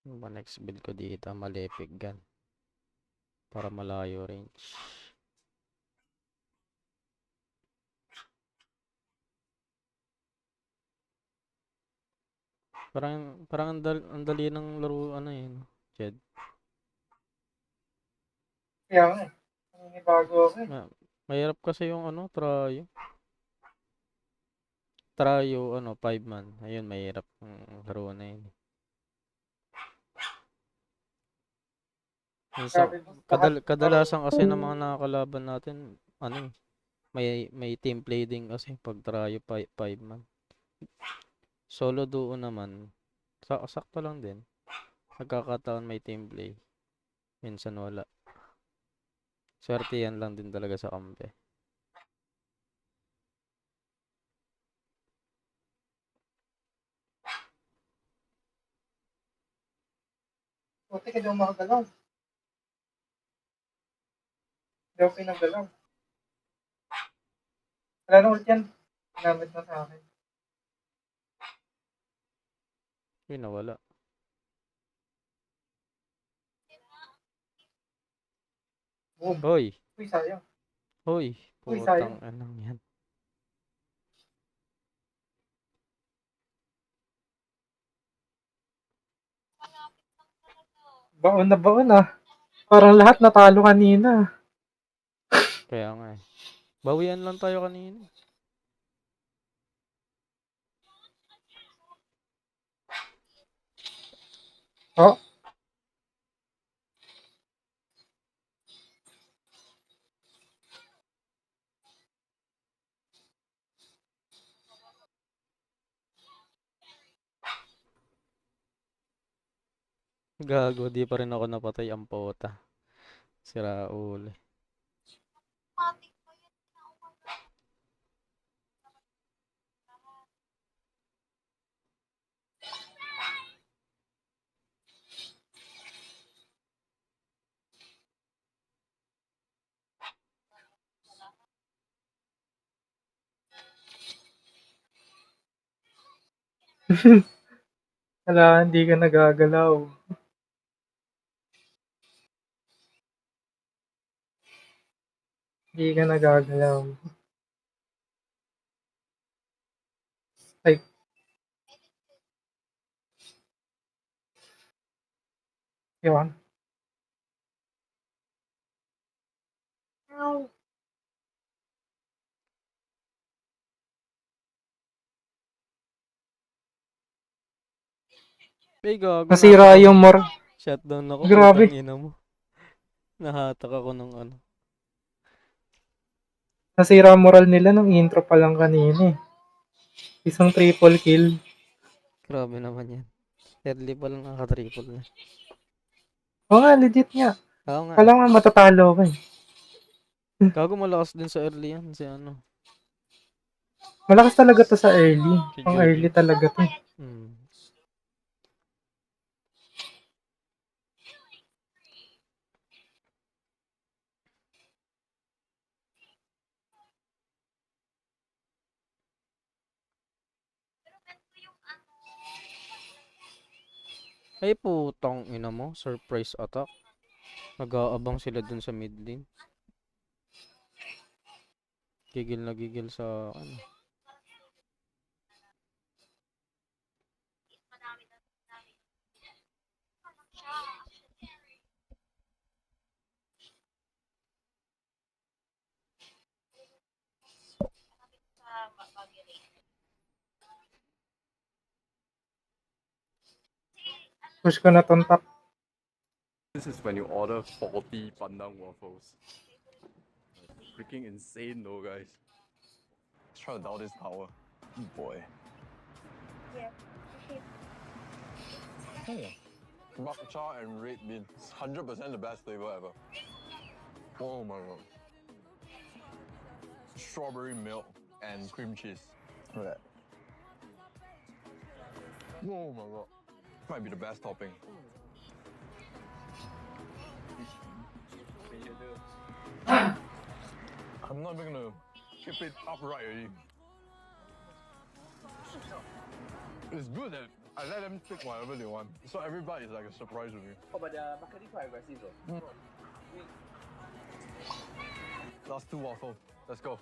Ano ba next build ko dito? Malefic gun. Para malayo range. Parang ang dali ng laro ano eh, no? Jed. Kaya nga eh. Naninibago ako eh. Mahirap kasi yung ano, Trayo, ano, 5 man. Ayun, mahirap yung laro na yun. Minsan, Sabi mo, lahat kadalasan kasi ng mga nakakalaban natin, ano eh, may team play din kasi pag Trayo 5 man. Solo duo naman, sakto lang din. Nagkakataon may team play. Minsan wala. Swerte yan lang din talaga sa kampe. Putik, hindi ako makagalaw. Hindi ako pinagalaw. Wala na ulit yan. Ginamit na sa akin. Uy, nawala. Boom. Hoy! Uy, sayang. Hoy! Uy, Putang sayang. anong yan. Baon na ah. Parang lahat natalo kanina. Kaya nga eh. Bawian lang tayo kanina. Oh. Gago, di pa rin ako napatay ang pota. Sira ulo. Matik pa yun na umano. Wala, hindi ka nagagalaw. Hindi ka nagagalaw. Ay, yun. Ow. Ay, gago. Nasira yung Shutdown ako, Grabe. putang ina mo. Nahatak ako ng ano. Nasira moral nila nung intro pa lang kanina eh. Isang triple kill. Grabe naman yan. Early pa lang naka-triple na. Oo nga, legit nga. Oo nga. Kala nga matatalo ka eh. Gago, malakas din sa early yan. Si ano. Malakas talaga to sa early. Si Ang Jojo. early talaga to. Hmm. Ay, putang ina mo. Surprise attack. Nag-aabang sila dun sa mid lane. Gigil na gigil sa ano. Push ko na tong top. This is when you order 40 pandan waffles. Freaking insane though, guys. Let's try to dial this tower. Boy. Bok choy and red bean. 100% the best flavor ever. Oh my god. Strawberry milk and cream cheese. Look at that. Oh my god. Might be the best topping. I'm not even gonna keep it upright already. It's good that I let them pick whatever they want. So every bite is like a surprise with me. Oh, but the macaroni quite aggressive though. Last two waffles. Let's go.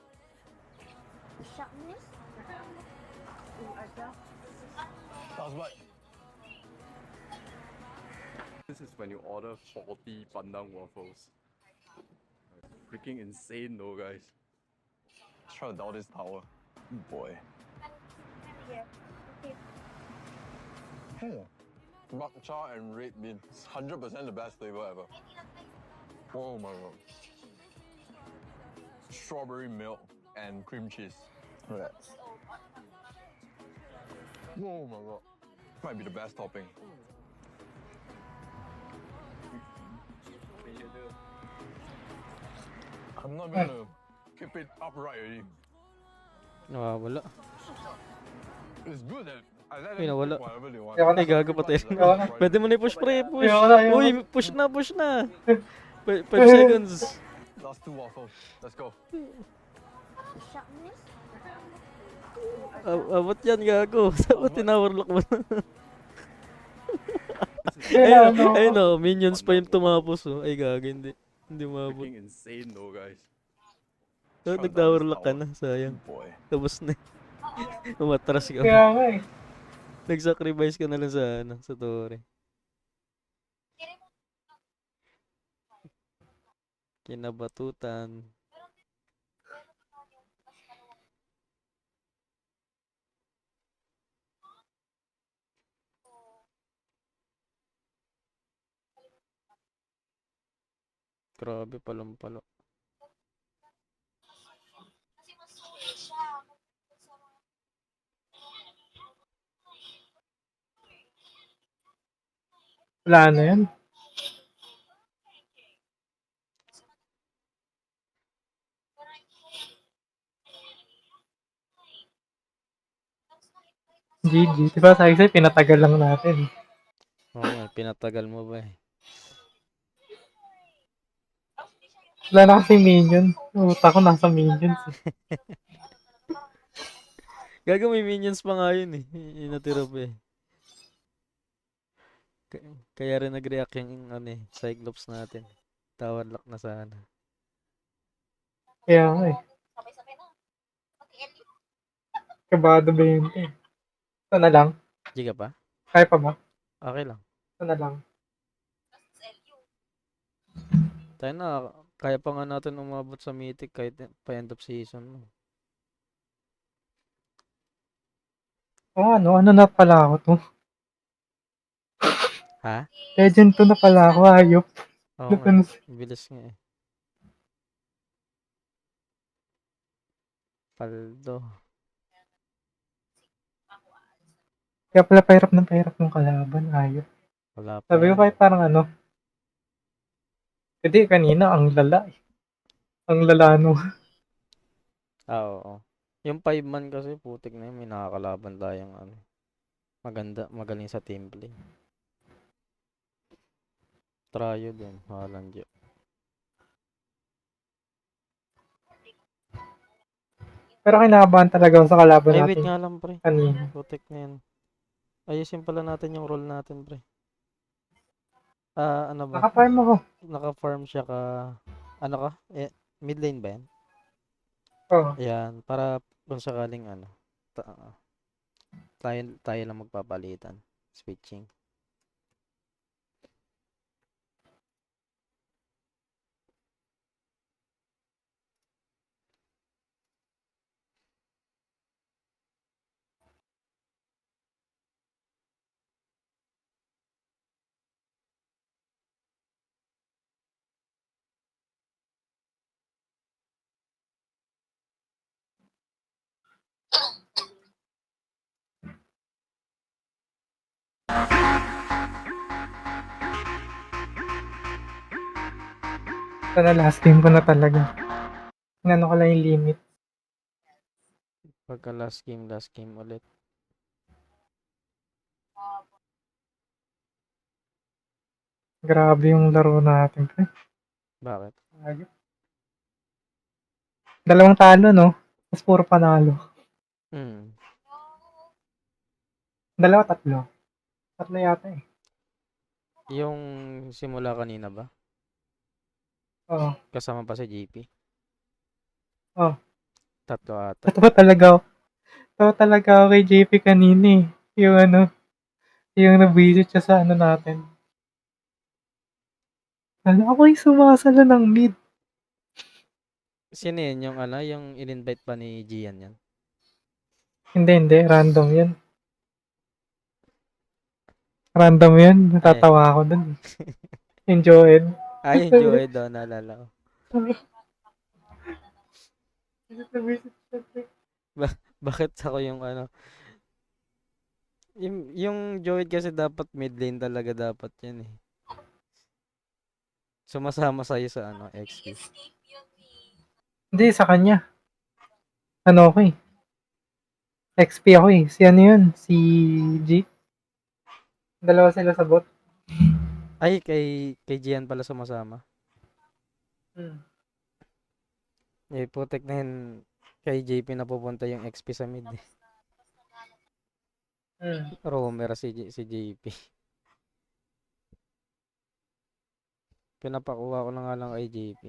Sharpness? Last bite. This is when you order 40 pandan waffles. Freaking insane though, guys. Let's try to dial this tower. Boy. Bok choy and red bean. 100% the best flavor ever. Oh my god. Strawberry milk and cream cheese. Look at that. Oh my god. Might be the best topping. I'm not even gonna keep it upright already. Nawawala. It's good that I let Ay, them nawala. pick whatever they want. Ayoko na. Ay, gago patay. Ayoko na. Pwede mo na i-push, pre. Push. Ayoko na, ayoko Uy, na. push na. 5 seconds. Last two waffles. Let's go. Sharpness? Abot yan, gago. Dapat tinawarlock mo na. Kaya ano, Ayun o, minions pa yung tumapos oh. Ay, gago, hindi. Hindi umabot. Freaking insane though, guys. Nag-towerlock ka na, sayang. Boy. Tapos na. Umatras ka. kaya nga eh. Nag-sacrifice ka na lang sa, ano, sa tore. Kinabatutan. Grabe, palang-palo. Kasi mas sulit siya. Sa mga Wala na yan. GG. Diba sabi sa'yo, pinatagal lang natin. Oo nga, pinatagal mo ba eh. Wala na kasi minion. Utak ko nasa minions. Gago, may minions pa nga yun eh. Yung natira pa eh. Kaya rin nag-react yung ano eh, Cyclops natin. Tower lock na sana. Kaya nga eh. Sabay-sabay na. Pati LU. Kabado 20. Ito na lang. Di ka pa? Kaya pa ba? Okay lang. Ito na lang. Tapos LU. Tayo na, kaya pa nga natin umabot sa Mythic kahit pa end of season mo. Ano na pala ako to? Ha? Legend 2 na pala ako, hayop. Oo nga, bilis nga eh. Paldo. Kaya pala pahirap ng kalaban, hayop. Wala pa Sabi ko yan. kahit parang ano. Hindi, kanina, ang lala eh. Ang lala no. Oo. Yung 5 man kasi, putik na yun, may nakakalaban tayong ano. Maganda, magaling sa team play. Tryo din, Haaland yun. Pero kinakabahan talaga ako sa kalaban Ay, natin. wait nga lang, pre. Kanina. Putik na yan. Ayusin pala natin yung role natin, pre. Ano ba? Naka-farm ako. Naka-farm siya ka... Ano ka? Mid lane ba yan? Oo. Ayan, para kung sakaling ano. Tayo lang magpapalitan. Switching. Ito na, last game ko na talaga. Inano ko lang yung limit. Pagka last game ulit. Grabe yung laro natin. Pre. Bakit? Hayop. 2 talo, no? Tapos puro panalo. Hmm. 2, 3. 3 yata eh. Yung simula kanina ba? Oo. Kasama pa si JP? Oo. 3 ata. Tawa talaga ako kay JP kanina eh. Yung ano, yung nabisit siya sa ano natin. Ako yung sumasalo ng mid. Sino yun? Yung ano? Yung in-invite pa ni Gian yan? Hindi. Random yun. Random yun. Natatawa ako dun. Yung Joed. Yung Joey daw, naalala ko. Bakit ako yung ano? Yung Joey kasi dapat mid lane talaga dapat yan eh. Sumasama sa'yo sa ano, XP. Escape yun eh. Hindi, sa kanya. Ano ako eh. XP ako eh. Si ano yun? Si G. 2 sila sa bot. Ay, kay Gian pala sumasama. Putek na yun. Kay JP na pupunta yung XP sa mid eh. Roamer si JP. Pinapakuha ko na nga lang kay JP.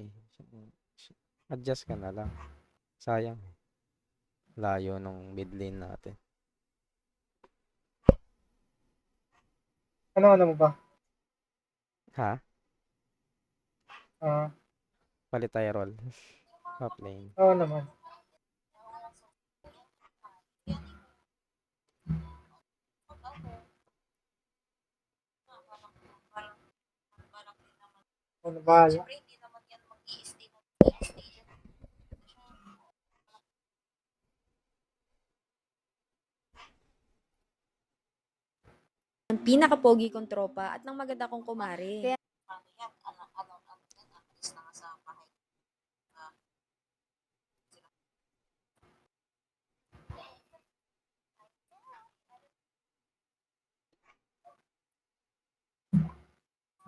Adjust ka na lang. Sayang. Layo nung mid lane natin. Ano mo ba? Ha? Ah, Palit tayo roll. Top lane. oo naman. Ano ba? Siyempre, hindi naman yan mag-i-stay na mag-i-stay dyan. ng pinaka-pogi kong tropa at ng maganda kong kumare. Kaya Ano yan? Ano, yan? Alis na nga sa bahay.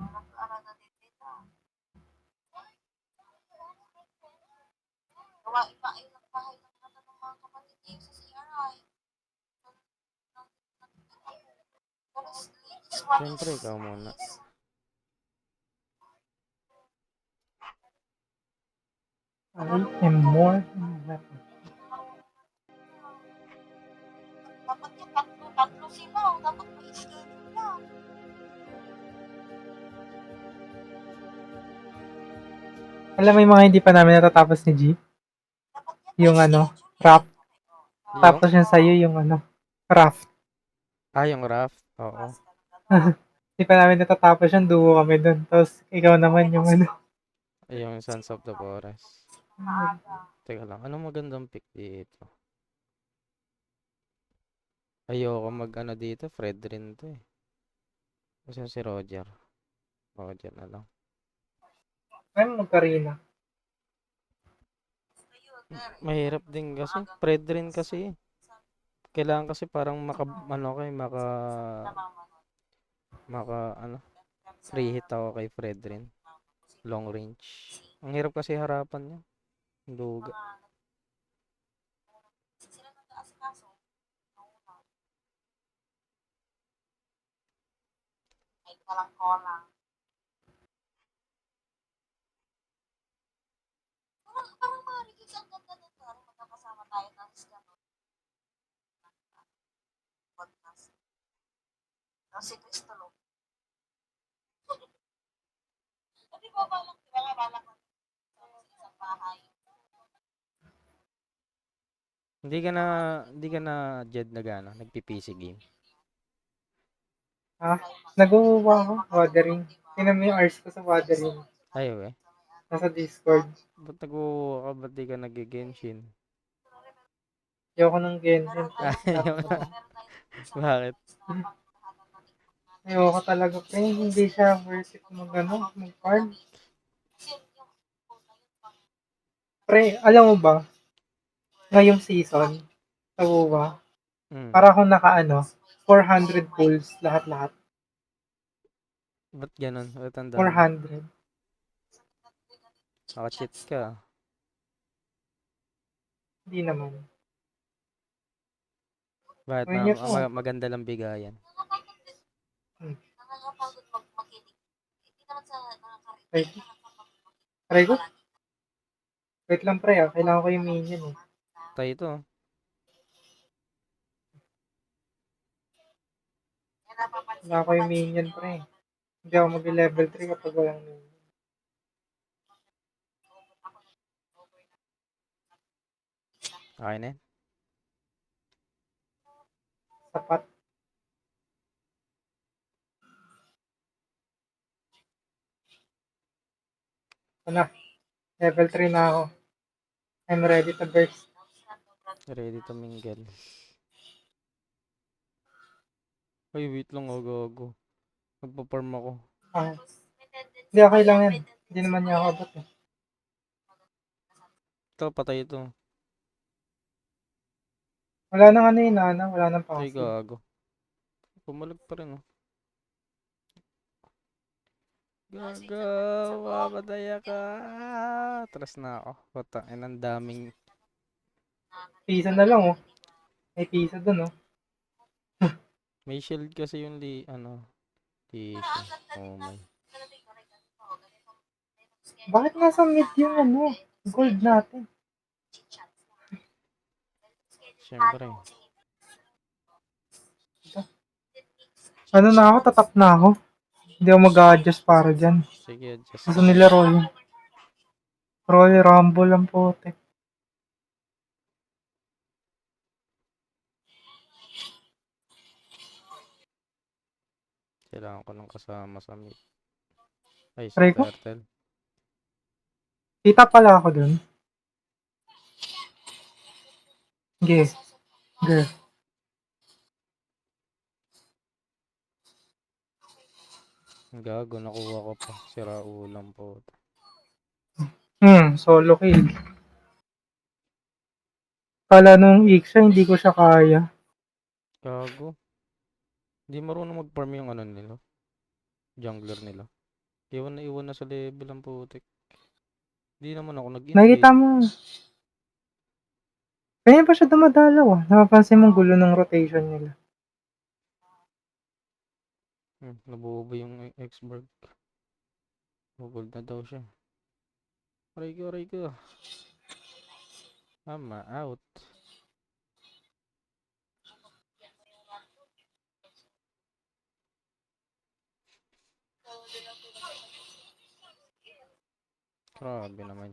Nag-aaral na din dito. Gawain pa ay ng bahay ng mga kapatid niya sa CRI. Siyempre, ikaw muna. I am more than happy. Dapat yung tatlo sila. Dapat may schedule lang. Alam mo yung mga hindi pa namin natatapos ni G? Dapat Yung may ano, schedule raft. Yung? Tapos yung sa'yo yung ano, raft. Yung raft. Oo. Hindi pa namin natatapos yun, duo kami dun. Tapos ikaw naman yung ano. Yung Sons of the Forest. Teka lang, anong magandang pick dito? Ayoko mag-ano dito, Fred rin to eh. Kasi si Roger. Roger na lang. Ano magkarina? Mahirap din kasi. Fred rin kasi eh. Kailangan kasi parang free hit ako kay Fred rin. Long range. Ang hirap kasi harapan niya. Duga. Sila nag-aasikaso. Ay, kalang-kolang. Parang marigis ang ganda nito. Magkakasama tayo ng gano'n. Podcast. Si Cristolo. Hindi ba balang isang bahay? Hindi ka na Jed nagpi-PC game. Nag-uwa ako, watering. Tinan mo yung hours ko sa watering. Ayaw eh. Nasa Discord. Ba't nag-uwa ka? Ba't di ka nag-Genshin? Ayoko ng Genshin. Ayaw na. Bakit? Ayoko talaga. Pre, hindi siya worth it mag-farm. Pre, alam mo ba? Ngayong season, sa WoW, para akong 400 pulls lahat-lahat. Ba't ganun? Ba't ang dami? 400. Naka-cheat ka. Hindi naman. Bakit? Ayun niya po. Maganda lang bigayan. Nakakapagod makinig. Hindi naman sa nakakarit. Ay, aray ko. Wait lang pre, kailangan ko yung minion eh. Tayo ito. Kailangan ko yung minion pre. Hindi ako mag-level 3 kapag walang minion. Okay na yan. Sapat. Level 3 na ako. I'm ready to burst. Ready to mingle. Ay, wait lang. Gago. Magpa-farm ako. Hindi, okay lang yan. Hindi naman niya ako abot eh. Ito, patay ito. Wala nang wala nang Ay, passive. gago. Pumalag pa rin, oh. Gago, mamadaya ka. Atras na ako. Puta, ang daming... Pisa na lang oh. May pisa dun oh. May shield kasi yung Tisha. Oh my. Bakit nasa mid yung gold natin? Siyempre. Ano na ako, tatap na ako. Hindi ako mag-adjust para dyan. Sige, adjust Gusto ka. nila Roy. Roy Rumble ang puti. Kailangan ko ng kasama sa mid. Ay, si Try ko. Turtle. Kita pala ako dun. Sige. Girl. Gago, nakuha ko pa. Sira ulam po. Solo kill. Kala nung Iksha, hindi ko siya kaya. Gago. Hindi marunong mag-farm yung ano nila. Jungler nila. Iwan na sa level ang putik. Hindi naman ako Nakikita nag-invade. mo. Kaya pa siya dumadalaw ah. Napapansin mong gulo ng rotation nila. Nabubo yung X-Berg. Bugol na daw siya. Aray ko. Tama, out. Grabe naman.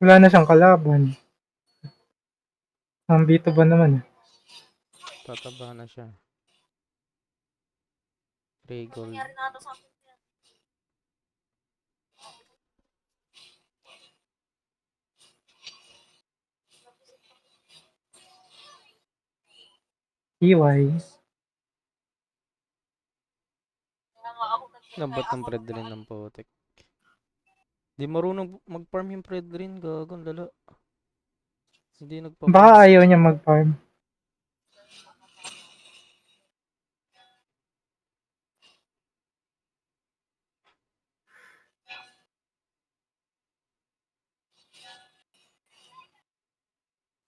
Wala na siyang kalaban. Ang bito ba naman eh. Tataba na siya. 3 gold. Nangyari na ito sa akin. EY. Lambat ng Predrin ng putik. Di marunong mag-farm yung Predrin. Gago, lala. Hindi Baka nagpa-farm. ayaw niya mag-farm.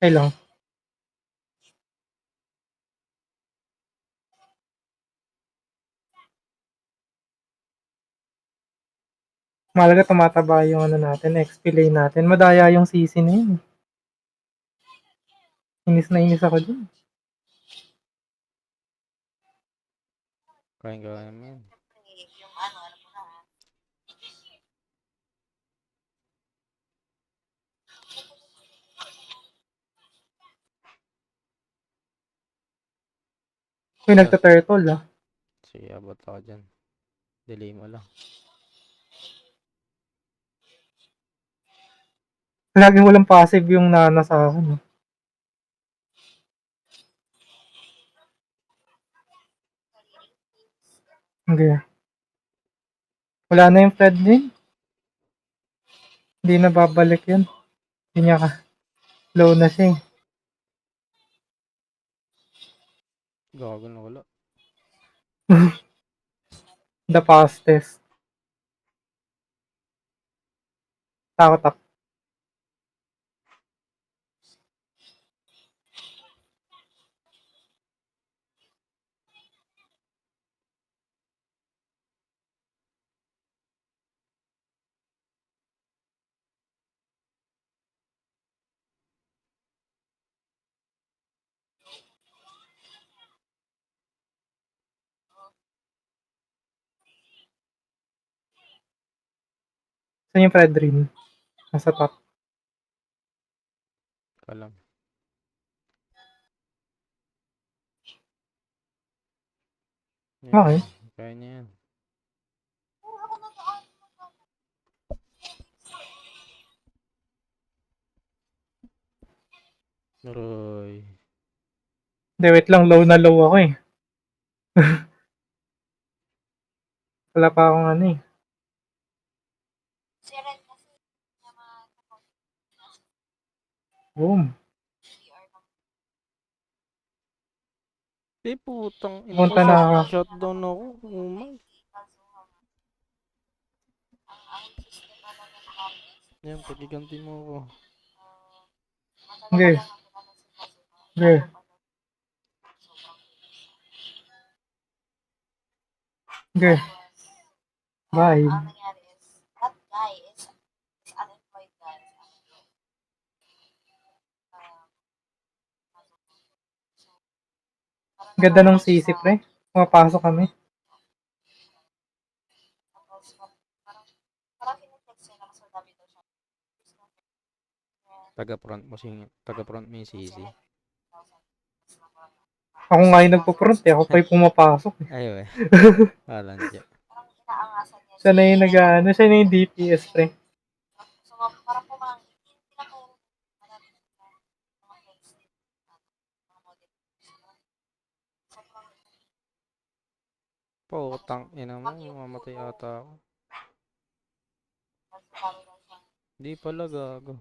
Ay lang. Malaga tumataba yung ano natin, XP lane natin. Madaya yung CC na yun. Inis na inis ako dun. Kaya mo yan. Yung ano mo na. Uy, nagta-turtle ah. Sige, abot ako dyan. Delay mo lang. Laging walang passive yung nana sa akin. ah. Okay. Wala na yung Fred din. Hindi na babalik yun. Hindi niya ka. Low na siya eh. Gago na wala. The fastest. Takot ako. Saan yung Fred rin? Nasa top. Kalam. Okay. Kaya niya yan. Aroy. Hindi, wait lang. Low na low ako eh. Wala pa akong ano eh. Si Ren kasi naman Boom. Putang ina ko. Punta na ako. Shutdown ako. Umay. Yan, pagiganti mo ako. Okay. Okay. Okay. Bye. ang nangyari is, that guy is unemployed guy. Ganda ng CC pre. Pumapasok kami. Parang piniflex yun na mas madami daw siya. Taga-front mo yung CC. Ako nga yung nagpo-front eh. Ako pa yung pumapasok eh. Ayaw eh. Alam dyan. Parang inaangasan niya. Siya na yung nag-ano. Siya na yung DPS pre. So, parang pumangin. Hindi na kayo marami mga friends din. Mga model. Sobrang Putang ina mo, mamamatay ata ako. Di pala gago.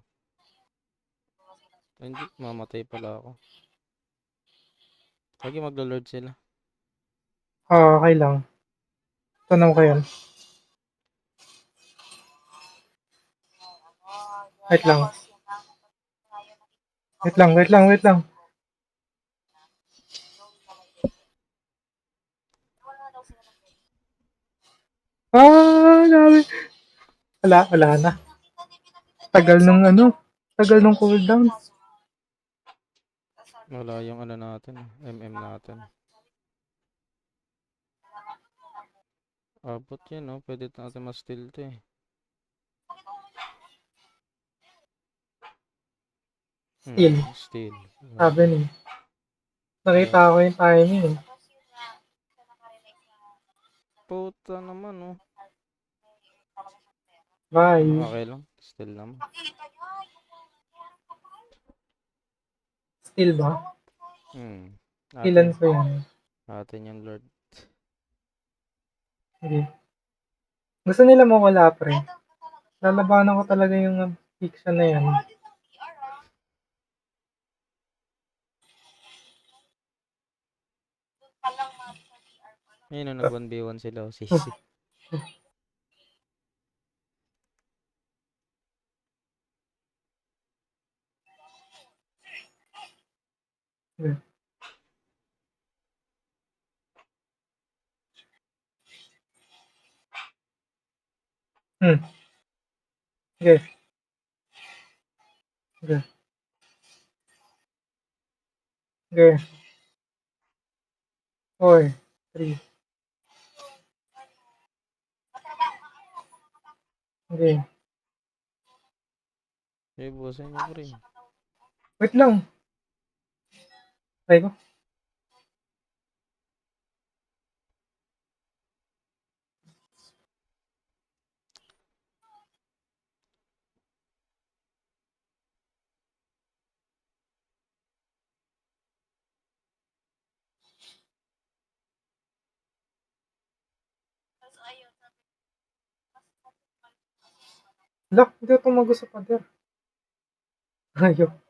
Hindi, mamatay pala ako. Lagi maglo-lord sila. Okay lang. Tanong ko yun. Wait lang. Wait lang. Dami. Wala na. Tagal nung tagal nung cooldown. Wala yung ano natin, MM natin. Abot yan, no? Pwede natin ma-steal to eh. Steal. Steal. Sabi ni. Nakita ko yung timing eh. Puta naman, oh. Bye. Okay lang. Steal naman. Steal ba? Ilan Atin. ko yan? Atin yung lord. Hindi. Gusto nila mo wala pre. Lalabanan ko talaga yung fiction na yan. Ayun, nag 1v1 sila, oh. Sisi. Okay. Okay. Okay. Okay. 4, 3. Okay. Eh, buwasan niyo, pre. Wait lang. Try ko. Look, hindi ako tumago sa pader. Ayok.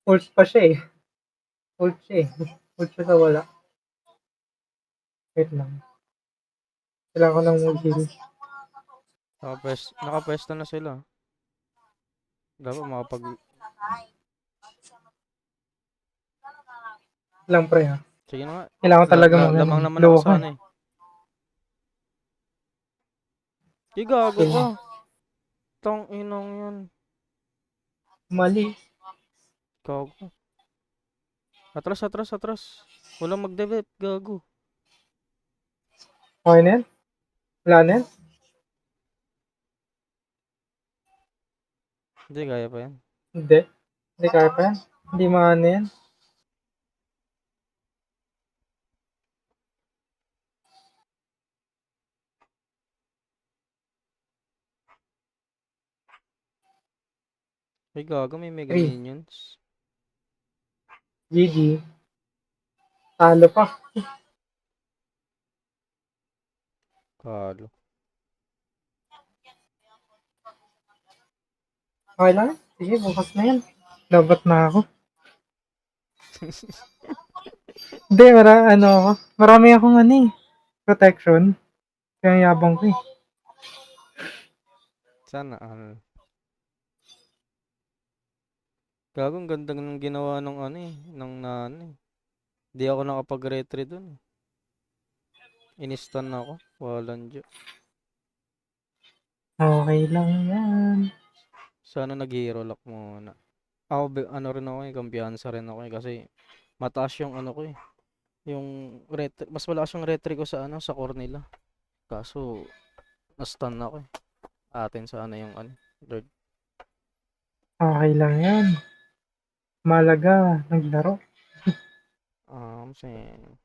Ult pa siya eh. Ult siya eh. Ult siya sa wala. Wait lang. Kailangan ko lang mag-heal. Nakapwesto na sila. Dapat makapag... Lang pre ha. Sige na nga. Kailangan ko talaga Lamang naman low ako ako sana eh. Gago ka. Tang inong yun. Mali. Gago. Atras. Walang mag-develop. Gago. Okay na yan? Wala na yan? Hindi, kaya pa yan. Hindi. Hindi kaya pa yan. Hindi maano yan. Ay, gago, may Mega Ay. Minions. GG. Talo pa. Kalo. Okay lang? Sige, bukas na yan. Dapat na ako. Hindi, marami akong protection. Kaya yabang ko eh. Sana all. Gago, ang ganda ng ginawa ng ng nanay. Di ako nakapag-retry dun. Inistan ako. Walang dyo. Okay lang yan. Sana nag-hero lock muna. Ako, ano rin ako kampiyansa rin ako kasi mataas yung ko eh. Yung retry, mas malakas yung retry ko sa sa core nila. Kaso, na-stun ako eh. Atin sana yung Lord. Okay lang yan. Malaga, naglaro. Sige.